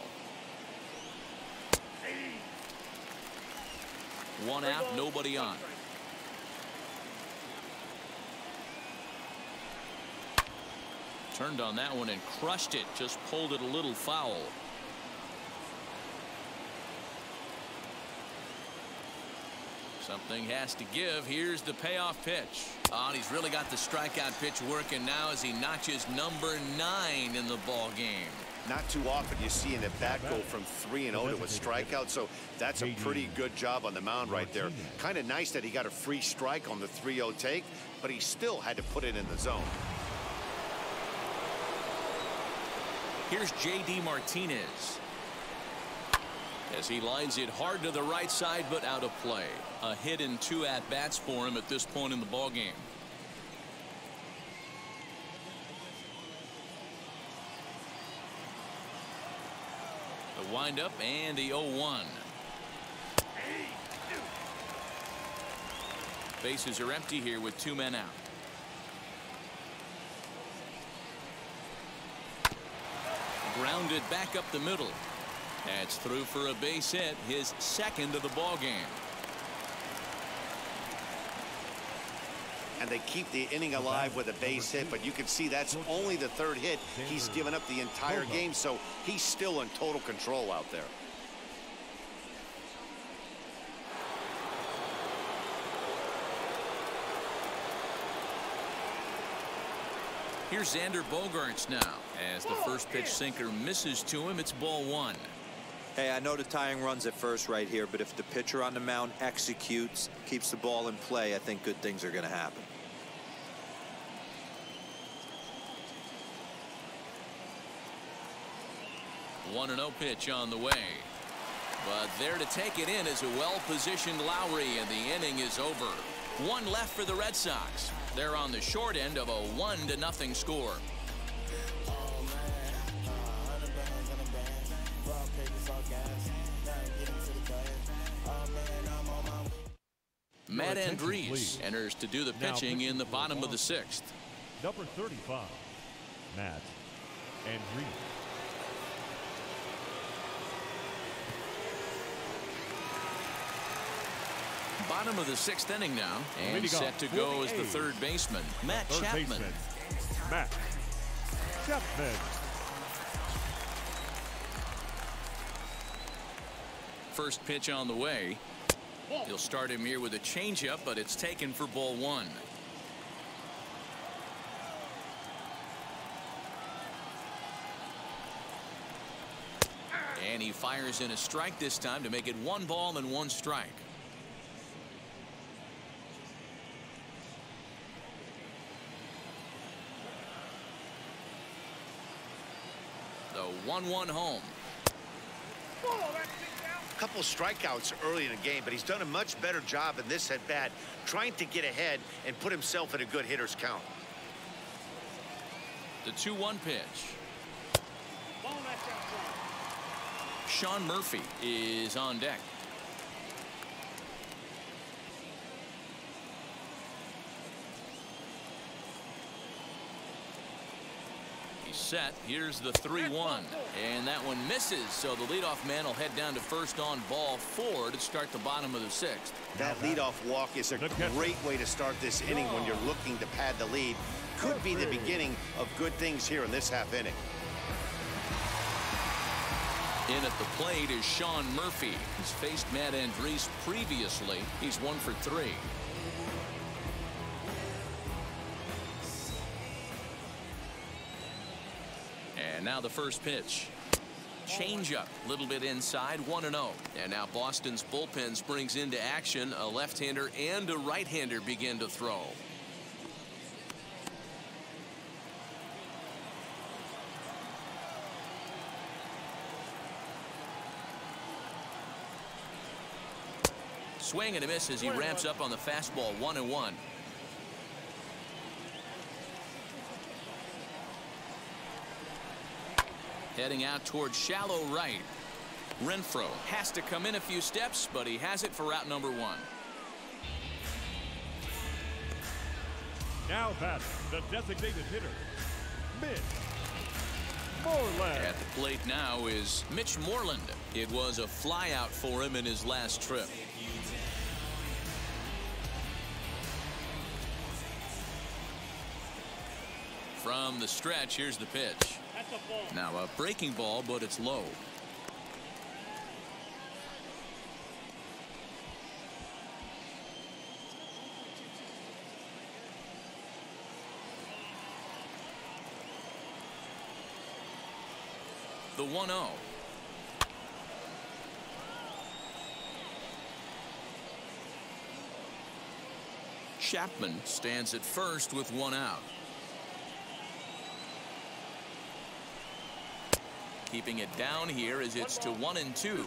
1 out, nobody on. Turned on that one and crushed it. Just pulled it a little foul. Something has to give. Here's the payoff pitch. Oh, and he's really got the strikeout pitch working now as he notches number 9 in the ball game. Not too often you see an at-bat go from 3-0 to a strikeout, so that's a pretty good job on the mound right there. Kind of nice that he got a free strike on the 3-0 take, but he still had to put it in the zone. Here's J.D. Martinez as he lines it hard to the right side, but out of play. A hit in 2 at-bats for him at this point in the ball game. The windup and the 0-1. Bases are empty here with 2 men out. Grounded back up the middle. That's through for a base hit, his 2nd of the ball game. And they keep the inning alive with a base hit, but you can see that's only the 3rd hit he's given up the entire game, so he's still in total control out there. Here's Xander Bogaerts now as the first pitch sinker misses to him. It's ball 1. Hey, I know the tying run's at first right here, but if the pitcher on the mound executes, keeps the ball in play, I think good things are going to happen. The 1-0 pitch on the way. But there to take it in is a well-positioned Lowry, and the inning is over. 1 left for the Red Sox. They're on the short end of a 1-0 score. Matt Andriese enters to do the pitching in the bottom of the 6th. Number 35, Matt Andriese. Bottom of the 6th inning now, and set to go as the 3rd baseman, Matt Chapman. Matt Chapman. first pitch on the way. He'll start him here with a changeup, but it's taken for ball one. And he fires in a strike this time to make it 1 ball and 1 strike. The 1-1 home. A couple strikeouts early in the game, but he's done a much better job in this at bat, trying to get ahead and put himself in a good hitter's count. The 2-1 pitch. Sean Murphy is on deck. He's set. Here's the 3-1, and that one misses, so the leadoff man will head down to first on ball 4 to start the bottom of the 6th. That leadoff walk is a great way to start this inning when you're looking to pad the lead. Could be the beginning of good things here in this half inning. In at the plate is Sean Murphy. He's faced Matt Andriese previously. He's 1 for 3. And now the first pitch. Changeup, a little bit inside, 1-0. And now Boston's bullpen springs into action. A left-hander and a right-hander begin to throw. Swing and a miss as he ramps up on the fastball. 1-1. Heading out towards shallow right. Renfroe has to come in a few steps, but he has it for route number 1. Now batting, the designated hitter, Mitch Moreland. At the plate now is Mitch Moreland. It was a flyout for him in his last trip. From the stretch, here's the pitch. Now a breaking ball, but it's low. The 1-0. Chapman stands at first with 1 out. Keeping it down here as it's to 1-2.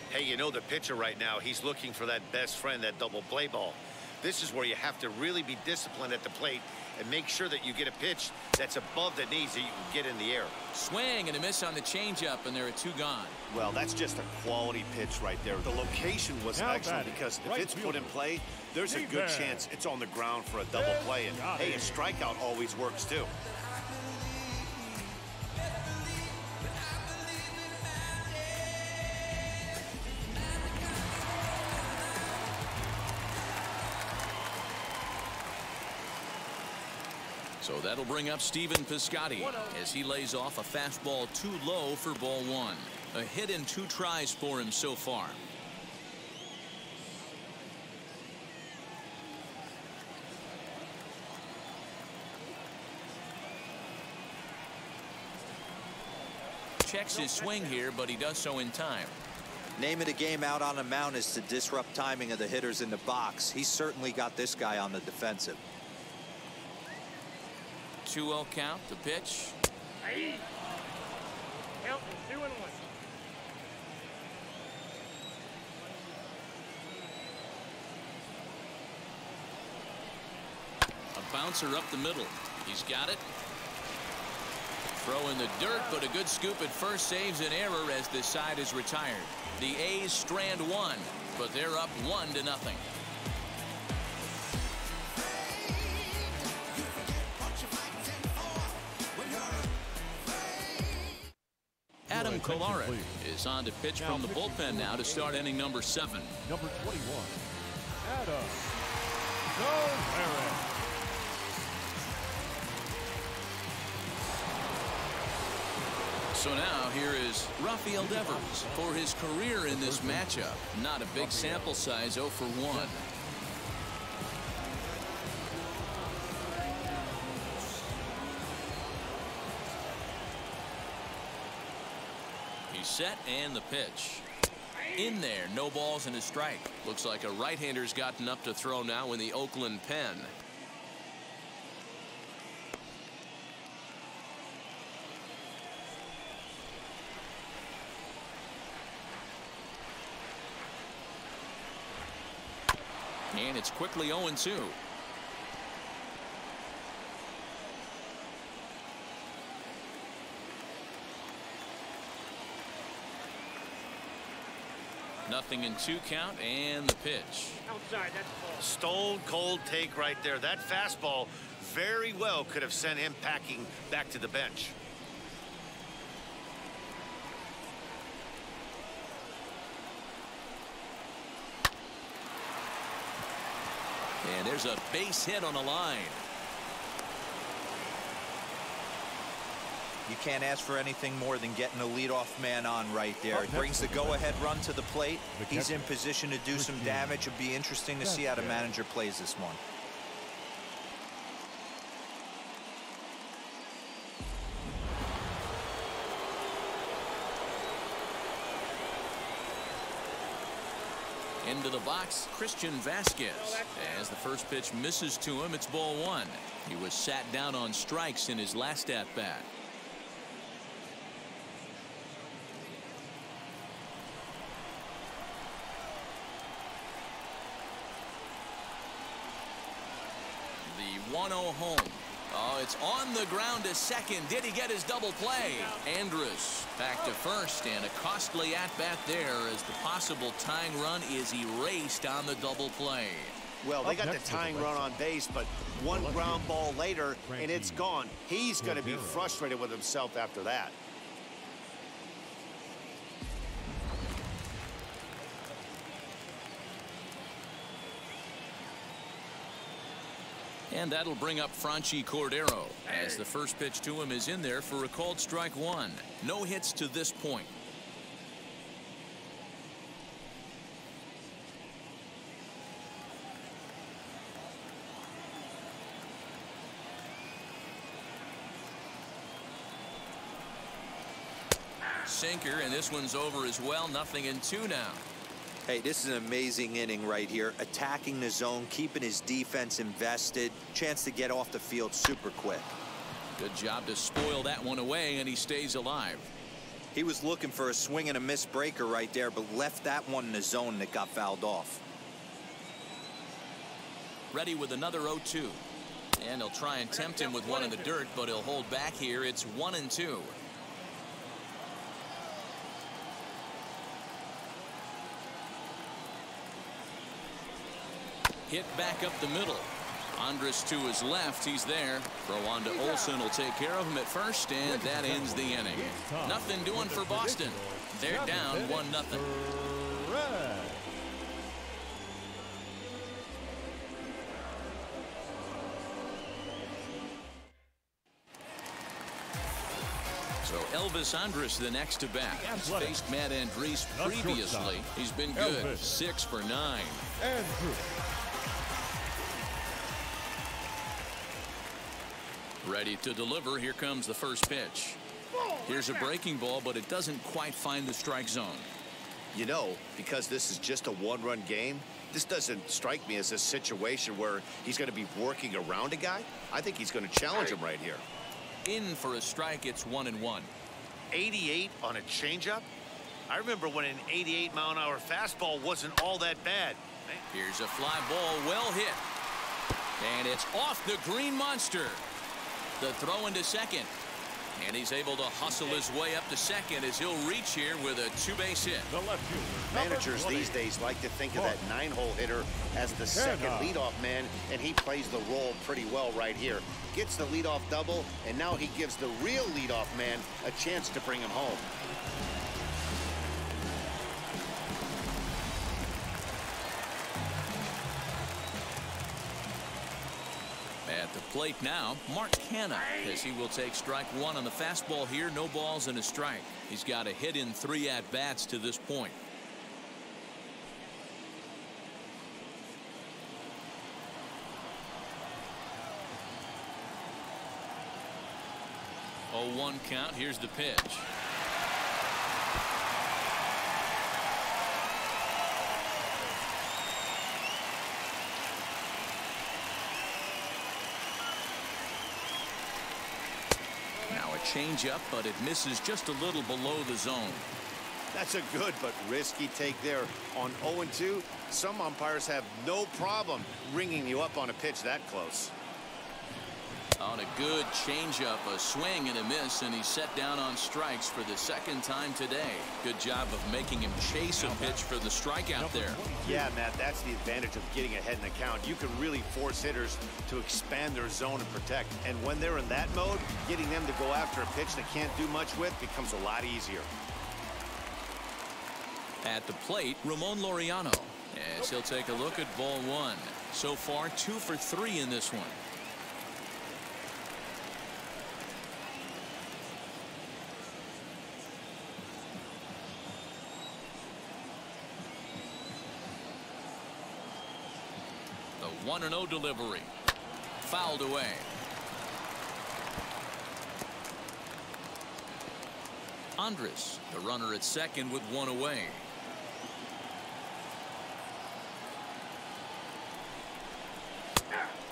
Hey, you know the pitcher right now, he's looking for that best friend, that double play ball. This is where you have to really be disciplined at the plate and make sure that you get a pitch that's above the knees that you can get in the air. Swing and a miss on the changeup, and there are 2 gone. Well, that's just a quality pitch right there. The location was excellent because if it's put in play, there's a good chance it's on the ground for a double play. And hey, a strikeout always works too. So that'll bring up Stephen Piscotty as he lays off a fastball too low for ball 1. A hit in 2 tries for him so far. Checks his swing here, but he does so in time. Name of the game out on the mound is to disrupt timing of the hitters in the box. He's certainly got this guy on the defensive. 2-0 count, the pitch. Count 2-1. A bouncer up the middle. He's got it. Throw in the dirt, but a good scoop at first saves an error as this side is retired. The A's strand 1, but they're up 1-0. Adam Kolarek is on to pitch from the bullpen now to start inning number 7. Number 21, Adam Kolarek. So now here is Rafael Devers for his career in this matchup. Not a big sample size, 0 for 1. He's set and the pitch. In there, no balls and a strike. Looks like a right-hander's gotten up to throw now in the Oakland pen. And it's quickly 0-2. Nothing in 2 count and the pitch. Outside, that's ball. Stone cold take right there. That fastball very well could have sent him packing back to the bench. And there's a base hit on the line. You can't ask for anything more than getting a leadoff man on right there. It brings the go-ahead run to the plate. He's in position to do some damage. It'll be interesting to see how the manager plays this one. Into the box, Christian Vasquez. As the first pitch misses to him, it's ball 1. He was sat down on strikes in his last at-bat. The 1-0 home. Oh, it's on the ground to second. Did he get his double play? Andrus back to first, and a costly at-bat there as the possible tying run is erased on the double play. Well, they got the tying run on base, but one ground ball later, and it's gone. He's going to be frustrated with himself after that. And that'll bring up Franchi Cordero as the first pitch to him is in there for a called strike 1. No hits to this point. Sinker, and this one's over as well. Nothing in 2 now. Hey, this is an amazing inning right here. Attacking the zone, keeping his defense invested. Chance to get off the field super quick. Good job to spoil that one away, and he stays alive. He was looking for a swing and a miss breaker right there, but left that one in the zone that got fouled off. Ready with another 0-2. And he'll try and tempt him with one in the dirt, but he'll hold back here. It's 1-2. Hit back up the middle. Andrus to his left. He's there. Throw on to Olsen will take care of him at first, and that ends the inning. Nothing doing for Boston. They're down 1-0. So Elvis Andrus the next to bat. He's faced Matt Andriese previously. He's been good. 6 for 9. Ready to deliver. Here comes the first pitch. Here's a breaking ball, but it doesn't quite find the strike zone. You know, because this is just a one-run game, this doesn't strike me as a situation where he's going to be working around a guy. I think he's going to challenge him right here. In for a strike. It's 1-1. 88 on a changeup? I remember when an 88-mile-an-hour fastball wasn't all that bad. Here's a fly ball, well hit. And it's off the green monster. The throw into second. And he's able to hustle his way up to second as he'll reach here with a 2-base hit. Managers these days like to think of that 9-hole hitter as the second leadoff man, and he plays the role pretty well right here. Gets the leadoff double, and now he gives the real leadoff man a chance to bring him home. At the plate now, Mark Canha, as he will take strike one on the fastball here. No balls and a strike. He's got a hit in 3 at-bats to this point. Oh, 1 count. Here's the pitch. Now a changeup, but it misses just a little below the zone. That's a good but risky take there. On 0-2, some umpires have no problem ringing you up on a pitch that close. On a good changeup, a swing and a miss, and he's set down on strikes for the 2nd time today. Good job of making him chase a pitch for the strikeout there. Yeah, Matt, that's the advantage of getting ahead in the count. You can really force hitters to expand their zone and protect. And when they're in that mode, getting them to go after a pitch they can't do much with becomes a lot easier. At the plate, Ramon Laureano, as he'll take a look at ball 1. So far, 2 for 3 in this one. The 1-0 delivery. Fouled away. Andres, the runner at second with 1 away.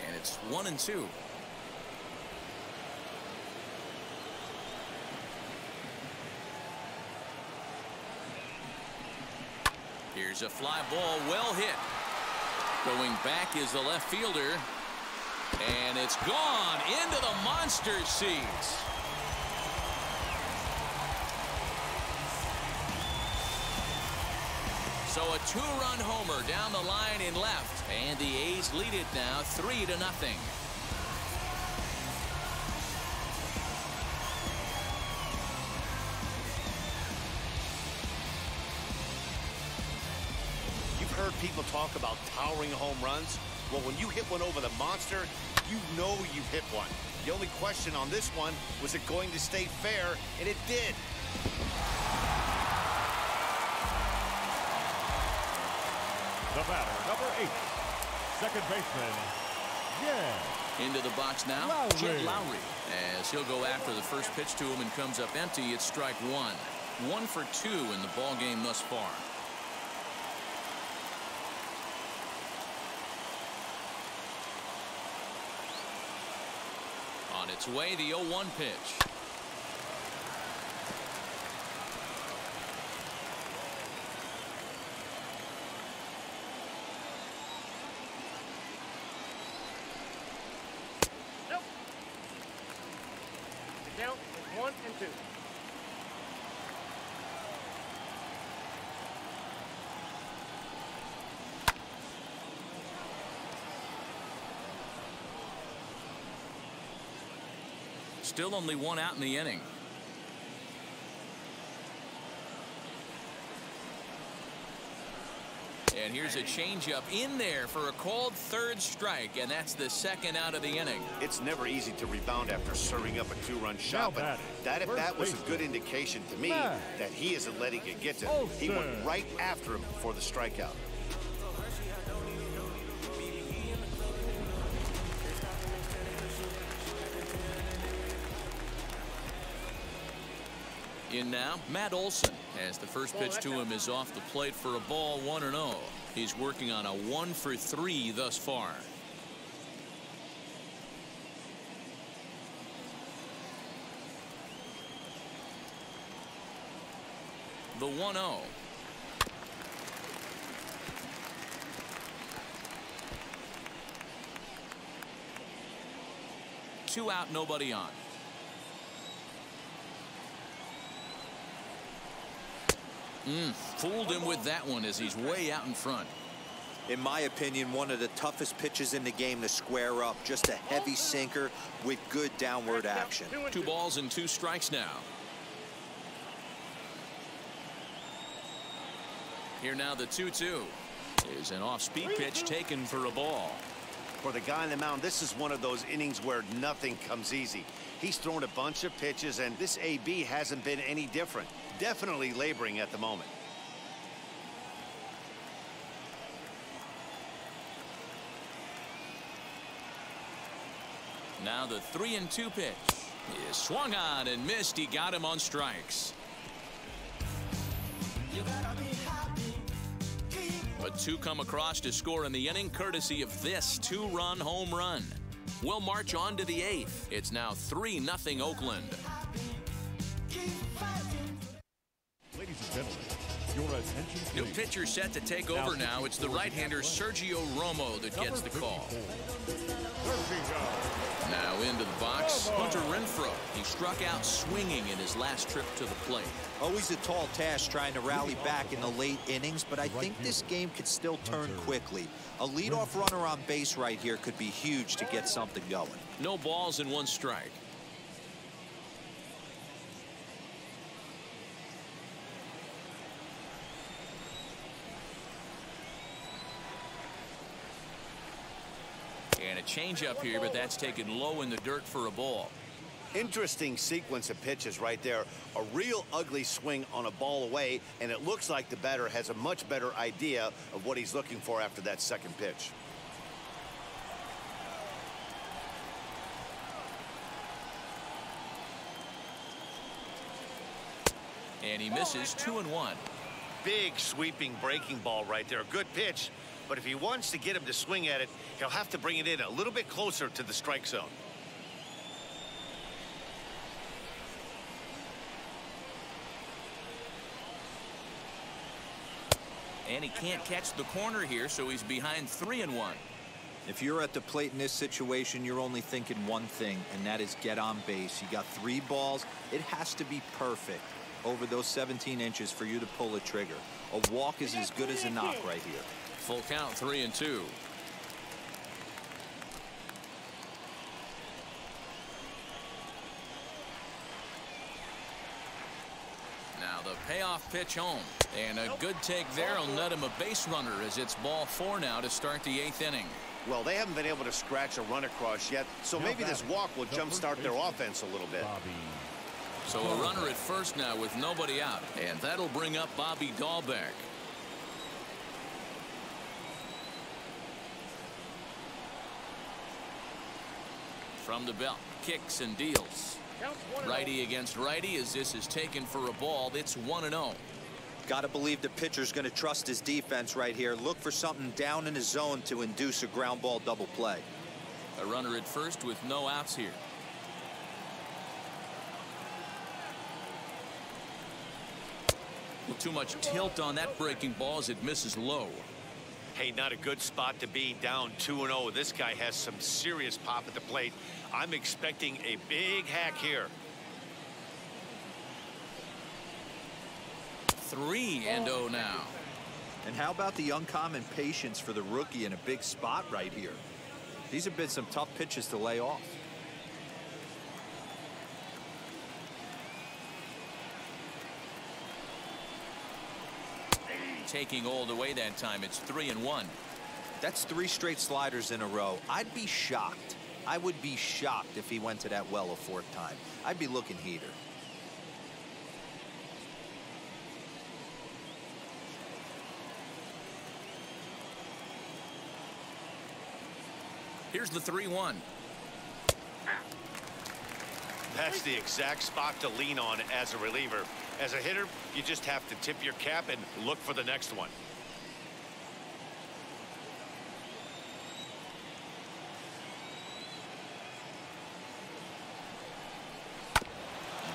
And it's 1-2. Here's a fly ball, well hit. Going back is the left fielder. And it's gone into the monster seats. So a 2-run homer down the line in left. And the A's lead it now 3-0. Heard people talk about towering home runs. Well, when you hit one over the monster, you know you've hit one. The only question on this one was it going to stay fair, and it did. The batter, number 8, second baseman, yeah. Into the box now, Jed Lowry, as he'll go after the first pitch to him and comes up empty. It's strike 1. 1 for 2 in the ball game thus far. On its way, the 0-1 pitch. Nope. The count is 1-2. Still only 1 out in the inning. And here's a changeup in there for a called 3rd strike, and that's the 2nd out of the inning. It's never easy to rebound after serving up a 2-run shot, but that at bat was a good indication to me that he isn't letting it get to him. He went right after him before the strikeout. In now, Matt Olson, as the first pitch to him is off the plate for a ball, 1-0. He's working on a 1 for 3 thus far. The 1-0. Two out, nobody on. Fooled him with that one as he's way out in front. In my opinion, one of the toughest pitches in the game to square up. Just a heavy sinker with good downward action. 2 balls and 2 strikes now. Here now the 2-2 is an off-speed pitch taken for a ball. For the guy on the mound, this is one of those innings where nothing comes easy. He's thrown a bunch of pitches, and this AB hasn't been any different. Definitely laboring at the moment. Now the 3-2 pitch is swung on and missed. He got him on strikes. But two come across to score in the inning, courtesy of this two-run home run. We'll march on to the 8th. It's now 3-0 Oakland. Ladies and gentlemen, your attention please. New pitcher set to take over now. It's the right-hander Sergio Romo that gets the call. Now into the box, Hunter Renfroe. He struck out swinging in his last trip to the plate. Always a tall task trying to rally back in the late innings, but I think this game could still turn quickly. A leadoff runner on base right here could be huge to get something going. No balls and one strike. And a changeup here, but that's taken low in the dirt for a ball. Interesting sequence of pitches right there. A real ugly swing on a ball away, and it looks like the batter has a much better idea of what he's looking for after that second pitch. And he misses 2-1. Big sweeping breaking ball right there. A good pitch, but if he wants to get him to swing at it, he'll have to bring it in a little bit closer to the strike zone. And he can't catch the corner here, so he's behind 3-1. If you're at the plate in this situation, you're only thinking one thing, and that is get on base. You got 3 balls. It has to be perfect over those 17 inches for you to pull a trigger. A walk is as good as a knock right here. Full count, 3-2. Now the payoff pitch home. And a good take there will net him a base runner as it's ball 4 now to start the 8th inning. Well, they haven't been able to scratch a run across yet, so maybe this walk will jumpstart their offense a little bit. So a runner at first now with nobody out, and that'll bring up Bobby Dahlbeck. From the belt, kicks and deals. Righty against righty as this is taken for a ball. It's 1-0. Got to believe the pitcher's going to trust his defense right here. Look for something down in his zone to induce a ground ball double play. A runner at first with no outs here. Too much tilt on that breaking ball as it misses low. Hey, not a good spot to be, down 2-0. This guy has some serious pop at the plate. I'm expecting a big hack here. 3-0 now. And how about the uncommon patience for the rookie in a big spot right here? These have been some tough pitches to lay off. Taking all the way that time. It's 3-1. That's 3 straight sliders in a row. I'd be shocked. I would be shocked if he went to that well a 4th time. I'd be looking heater. Here's the 3-1. That's the exact spot to lean on as a reliever. As a hitter, you just have to tip your cap and look for the next one.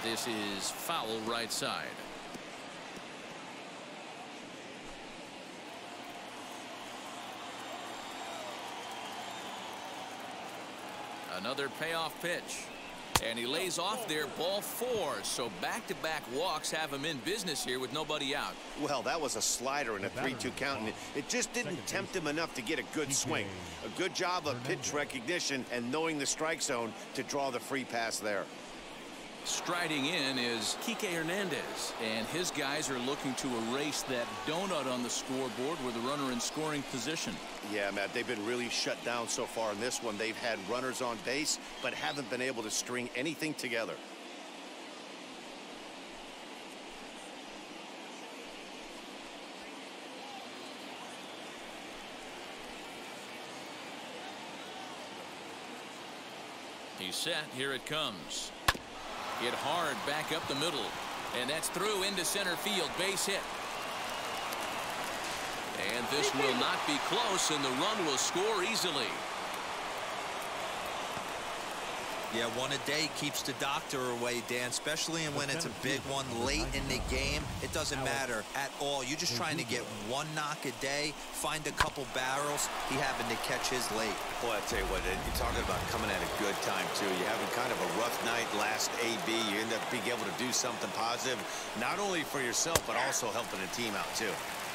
This is foul right side. Another payoff pitch. And he lays off there, ball 4. So back-to-back walks have him in business here with nobody out. Well, that was a slider in a 3-2 count, and it just didn't tempt him enough to get a good swing. A good job of pitch recognition and knowing the strike zone to draw the free pass there. Striding in is Kike Hernandez, and his guys are looking to erase that donut on the scoreboard with a runner in scoring position. Yeah, Matt, they've been really shut down so far in this one. They've had runners on base, but haven't been able to string anything together. He's set. Here it comes. Hit hard back up the middle. And that's through into center field. Base hit. And this will not be close, and the run will score easily. Yeah, one a day keeps the doctor away, Dan, especially when it's a big one late in the game. It doesn't matter at all. You're just trying to get one knock a day, find a couple barrels. He happened to catch his late. Boy, I tell you what, you're talking about coming at a good time, too. You're having kind of a rough night last AB. You end up being able to do something positive, not only for yourself, but also helping the team out, too.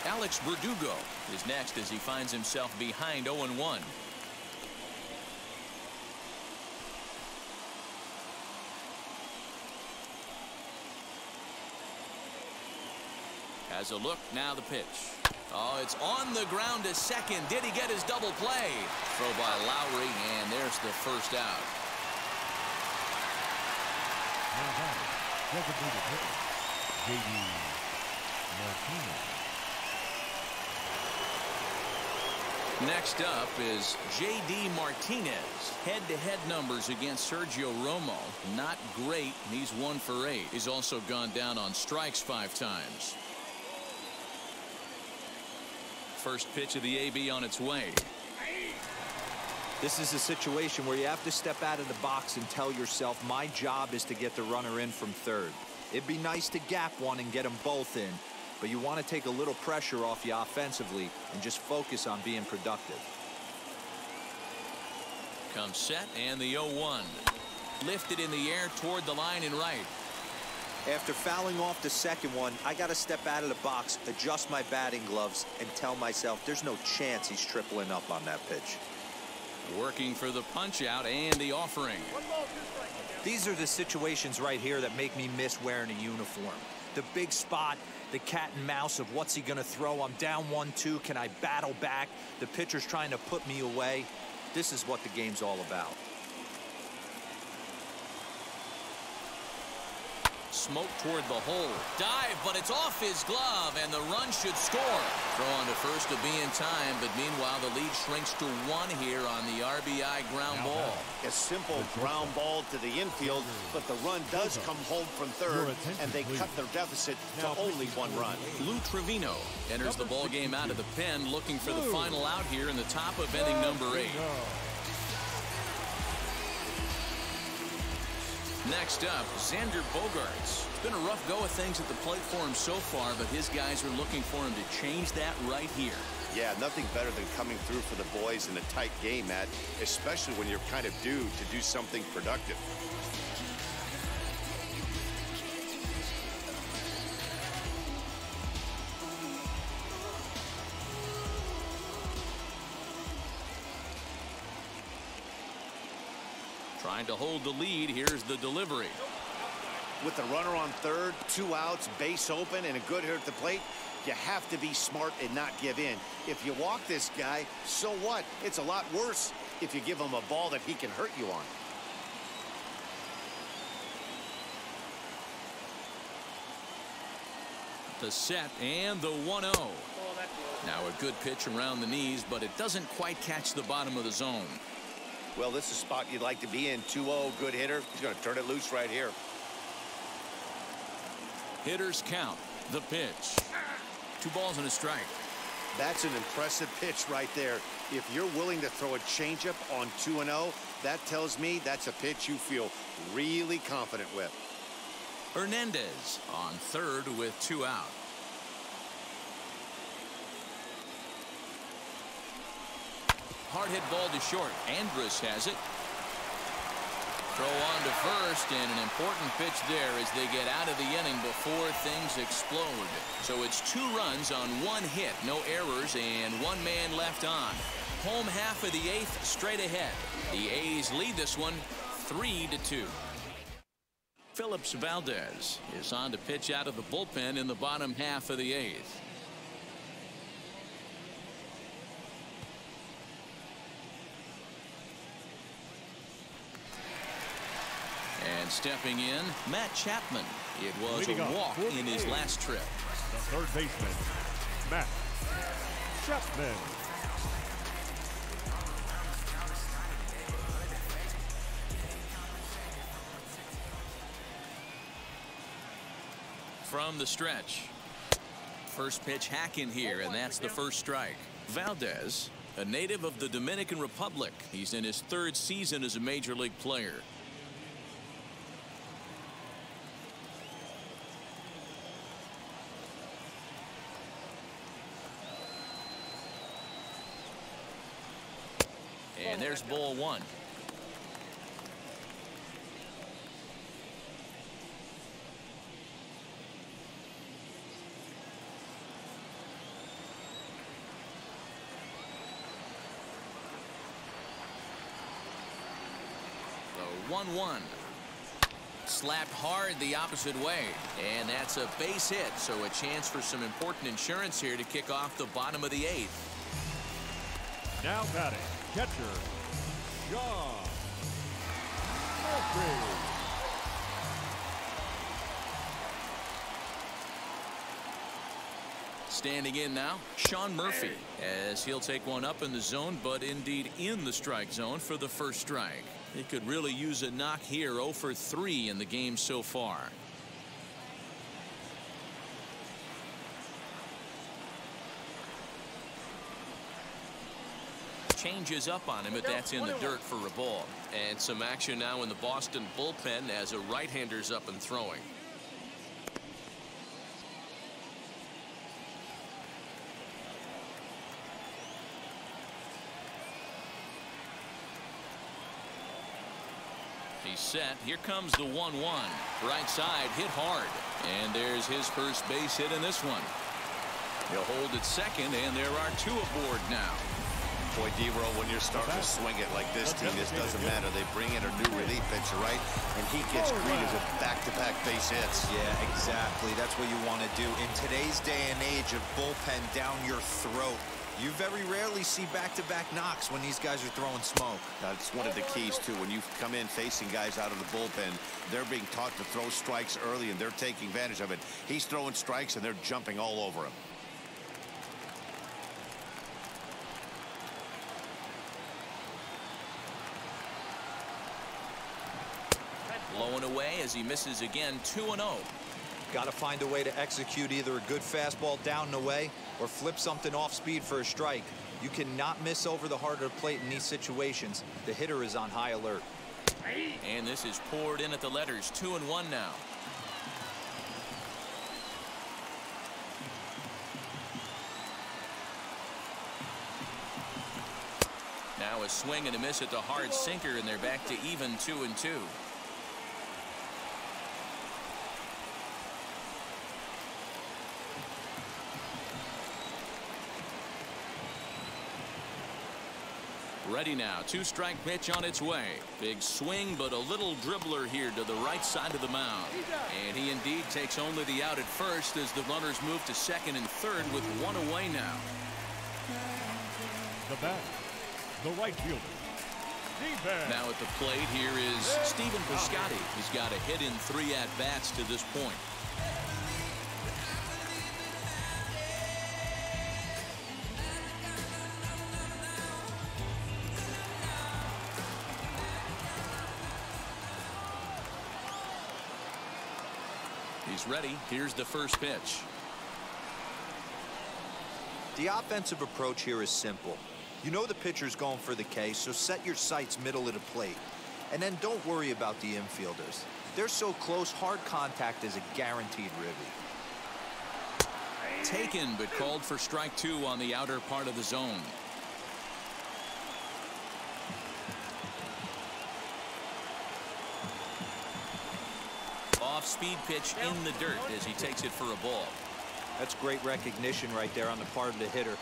Alex Verdugo is next as he finds himself behind 0-1. Has a look, now the pitch. Oh, it's on the ground to second. Did he get his double play? Throw by Lowry, and there's the first out. Next up is J.D. Martinez. Head-to-head numbers against Sergio Romo. Not great. He's 1 for 8. He's also gone down on strikes 5 times. First pitch of the AB on its way. This is a situation where you have to step out of the box and tell yourself, my job is to get the runner in from third. It'd be nice to gap one and get them both in, but you want to take a little pressure off you offensively and just focus on being productive. Comes set, and the 0-1. Lifted in the air toward the line and right. After fouling off the second one, I got to step out of the box, adjust my batting gloves, and tell myself there's no chance he's tripling up on that pitch. Working for the punch-out and the offering. These are the situations right here that make me miss wearing a uniform. The big spot, the cat and mouse of what's he going to throw. I'm down 1-2. Can I battle back? The pitcher's trying to put me away. This is what the game's all about. Smoke toward the hole. Dive, but it's off his glove, and the run should score. Throw on to first to be in time, but meanwhile the lead shrinks to 1 here on the RBI ground ball. A simple ground ball to the infield, but the run does come home from third, and they cut their deficit to only 1 run. Lou Trevino enters the ball game out of the pen, looking for the final out here in the top of inning number 8. Next up, Xander Bogaerts. It's been a rough go of things at the plate for him so far, but his guys are looking for him to change that right here. Yeah, nothing better than coming through for the boys in a tight game, Matt, especially when you're kind of due to do something productive. Trying to hold the lead. Here's the delivery. With the runner on third, 2 outs, base open, and a good hitter at the plate, you have to be smart and not give in. If you walk this guy, so what? It's a lot worse if you give him a ball that he can hurt you on. The set and the 1-0. Now a good pitch around the knees, but it doesn't quite catch the bottom of the zone. Well, this is a spot you'd like to be in. 2-0, good hitter. He's going to turn it loose right here. Hitters count. The pitch. 2 balls and a strike. That's an impressive pitch right there. If you're willing to throw a changeup on 2-0, that tells me that's a pitch you feel really confident with. Hernandez on third with 2 out. Hard hit ball to short. Andrus has it. Throw on to first, and an important pitch there as they get out of the inning before things explode. So it's 2 runs on 1 hit, no errors, and 1 man left on. Home half of the 8th straight ahead. The A's lead this one 3-2. Phillips Valdez is on to pitch out of the bullpen in the bottom half of the 8th. And stepping in, Matt Chapman. It was a walk in his last trip. The third baseman, Matt Chapman. From the stretch. First pitch hack in here, and that's the first strike. Valdez, a native of the Dominican Republic. He's in his 3rd season as a major league player. And there's ball 1. The 1-1. Slapped hard the opposite way. And that's a base hit, so a chance for some important insurance here to kick off the bottom of the 8th. Now batting, catcher, Sean Murphy. Standing in now, Sean Murphy, as he'll take one up in the zone, but indeed in the strike zone for the first strike. He could really use a knock here. 0 for 3 in the game so far. Changes up on him, but that's in the dirt for a ball. And some action now in the Boston bullpen as a right-hander's up and throwing. He's set. Here comes the 1-1. Right side, hit hard. And there's his first base hit in this one. He'll hold at second, and there are 2 aboard now. Boy, D-Row, when you're starting to swing it like this team, this doesn't matter. They bring in a new relief pitcher, right? And he gets greeted with back-to-back base hits. Yeah, exactly. That's what you want to do. In today's day and age of bullpen down your throat, you very rarely see back-to-back knocks when these guys are throwing smoke. That's one of the keys, too. When you come in facing guys out of the bullpen, they're being taught to throw strikes early, and they're taking advantage of it. He's throwing strikes, and they're jumping all over him. Blowing away as he misses again. 2-0. Got to find a way to execute either a good fastball down and away or flip something off speed for a strike. You cannot miss over the heart of the plate in these situations. The hitter is on high alert. And this is poured in at the letters. 2-1 now. Now a swing and a miss at the hard sinker, and they're back to even 2-2. Ready now. 2-strike pitch on its way. Big swing, but a little dribbler here to the right side of the mound. And he indeed takes only the out at first as the runners move to second and third with 1 away now. The bat, the right fielder, defense. Now at the plate here is Stephen Piscotty. He's got a hit in 3 at-bats to this point. He's ready. Here's the first pitch. The offensive approach here is simple. You know the pitcher's going for the K, so set your sights middle of the plate. And then don't worry about the infielders. They're so close, hard contact is a guaranteed ribby. Taken, but called for strike 2 on the outer part of the zone. Off-speed pitch in the dirt as he takes it for a ball. That's great recognition right there on the part of the hitter.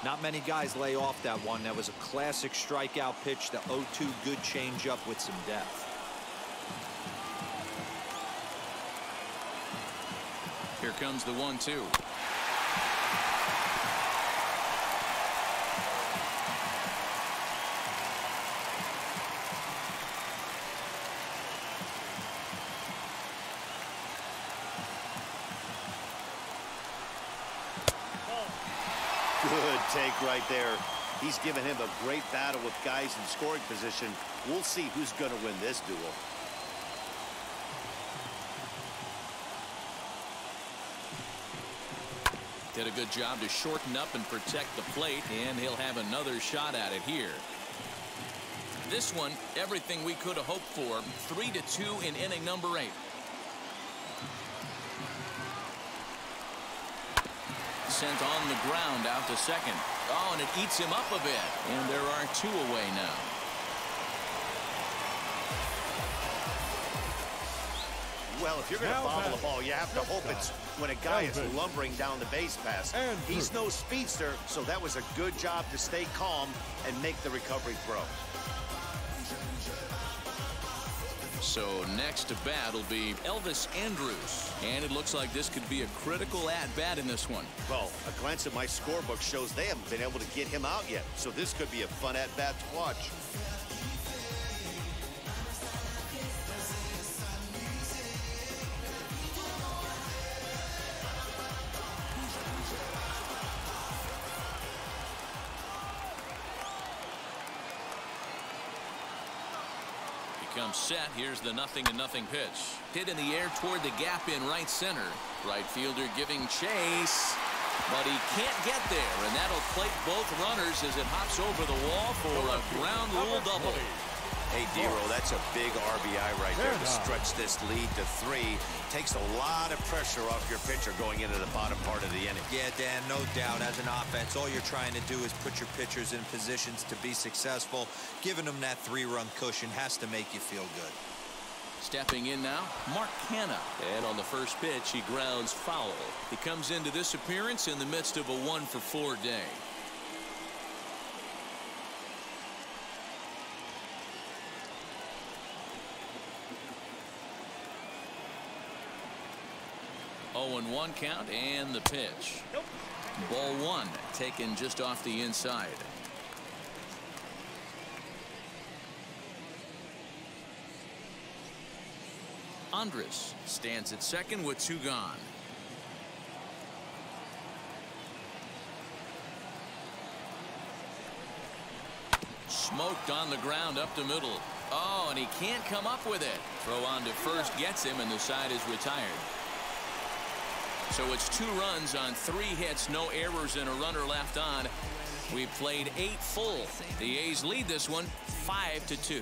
Not many guys lay off that one. That was a classic strikeout pitch, the 0-2 good changeup with some depth. Here comes the 1-2. Good take right there. He's given him a great battle with guys in scoring position. We'll see who's going to win this duel. Did a good job to shorten up and protect the plate, and he'll have another shot at it here. This one, everything we could have hoped for. 3-2 in inning number 8. Sent on the ground out to second. Oh, and it eats him up a bit. And there are 2 away now. Well, if you're going to bobble the ball, you have to hope it's when a guy is lumbering down the base pass. He's no speedster, so that was a good job to stay calm and make the recovery throw. So next to bat will be Elvis Andrus. And it looks like this could be a critical at-bat in this one. Well, a glance at my scorebook shows they haven't been able to get him out yet. So this could be a fun at-bat to watch. Comes set. Here's the 0-0 pitch. Hit in the air toward the gap in right center. Right fielder giving chase, but he can't get there, and that'll plate both runners as it hops over the wall for a ground rule double. Hey, D-Roll, that's a big RBI right there to stretch this lead to 3. Takes a lot of pressure off your pitcher going into the bottom part of the inning. Yeah, Dan, no doubt. As an offense, all you're trying to do is put your pitchers in positions to be successful. Giving them that 3-run cushion has to make you feel good. Stepping in now, Mark Canha. And on the first pitch, he grounds foul. He comes into this appearance in the midst of a 1-for-4 day. Oh, 0-1 count, and the pitch. Ball 1, taken just off the inside. Andrus stands at second with 2 gone. Smoked on the ground up the middle. Oh, and he can't come up with it. Throw on to first gets him, and the side is retired. So it's 2 runs on 3 hits, no errors, and a runner left on. We've played 8 full. The A's lead this one 5-2.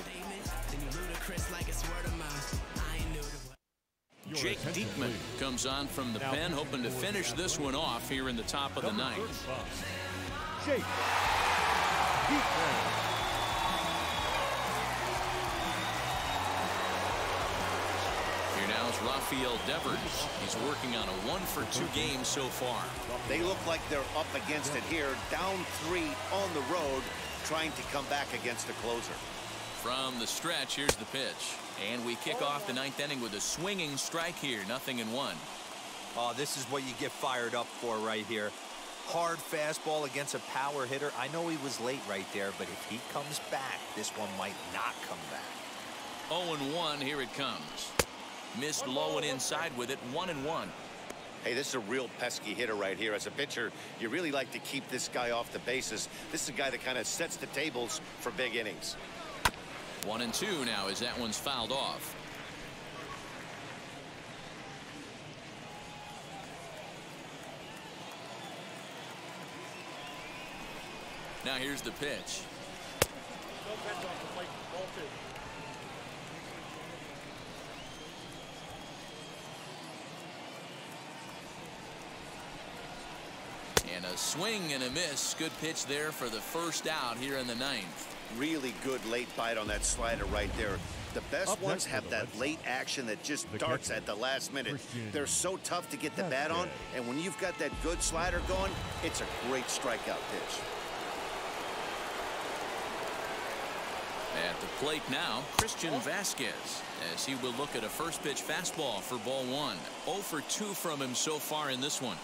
Jake Diekman comes on from the pen, hoping to finish this one off here in the top of the 9th. Jake Diekman. Now is Rafael Devers. He's working on a 1-for-2 game so far. They look like they're up against it here, down 3 on the road, trying to come back against the closer. From the stretch, here's the pitch. And we kick off the 9th inning with a swinging strike here, 0-1. Oh, this is what you get fired up for right here. Hard fastball against a power hitter. I know he was late right there, but if he comes back, this one might not come back. 0-1, here it comes. Missed low and inside with it, 1-1. Hey, this is a real pesky hitter right here. As a pitcher, you really like to keep this guy off the bases. This is a guy that kind of sets the tables for big innings. 1-2 now as that one's fouled off. Now here's the pitch. And a swing and a miss. Good pitch there for the first out here in the 9th. Really good late bite on that slider right there. The best ones have that late action that just darts at the last minute. They're so tough to get the bat on, and when you've got that good slider going, it's a great strikeout pitch. At At the plate now, Christian Vasquez, as he will look at a first pitch fastball for ball one. 0 for 2 from him so far in this one.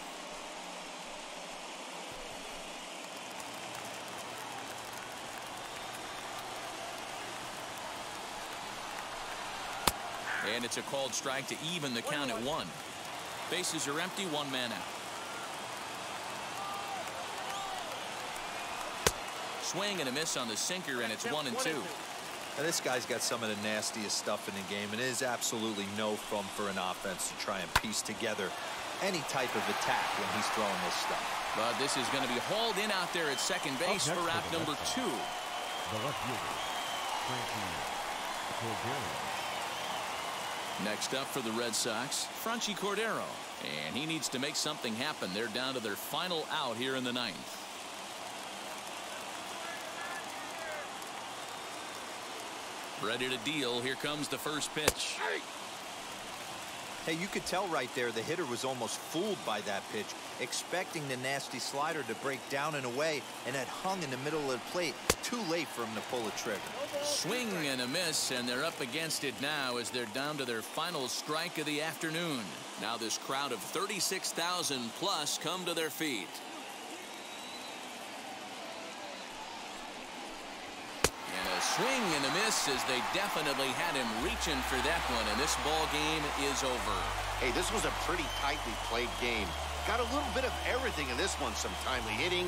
And it's a called strike to even the count at 1. Bases are empty, 1 man out. Swing and a miss on the sinker, and it's 1 and 2. Now this guy's got some of the nastiest stuff in the game, and it is absolutely no fun for an offense to try and piece together any type of attack when he's throwing this stuff. But this is going to be hauled in out there at second base for out number 2. The left fielder, Next up for the Red Sox, Franchy Cordero, and he needs to make something happen. They're down to their final out here in the 9th. Ready to deal. Here comes the first pitch. Hey, you could tell right there the hitter was almost fooled by that pitch, expecting the nasty slider to break down and away, and had hung in the middle of the plate. Too late for him to pull the trigger. Swing and a miss, and they're up against it now as they're down to their final strike of the afternoon. Now this crowd of 36,000 plus come to their feet. Swing and a miss, as they definitely had him reaching for that one, and this ball game is over. Hey, this was a pretty tightly played game. Got a little bit of everything in this one. Some timely hitting,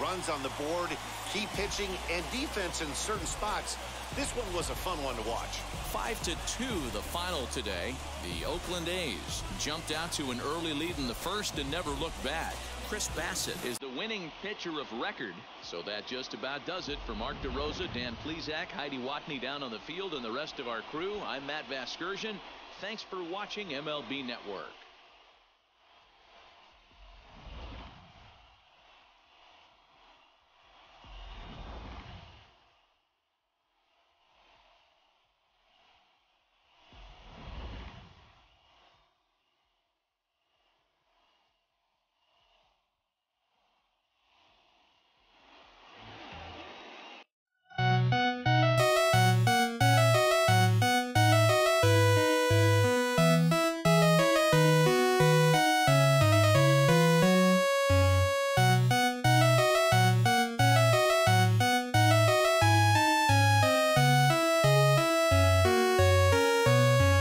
runs on the board, key pitching, and defense in certain spots. This one was a fun one to watch. 5-2 the final today. The Oakland A's jumped out to an early lead in the first and never looked back. Chris Bassett is the winning pitcher of record. So that just about does it. For Mark DeRosa, Dan Plesac, Heidi Watney down on the field, and the rest of our crew, I'm Matt Vasgersian. Thanks for watching MLB Network.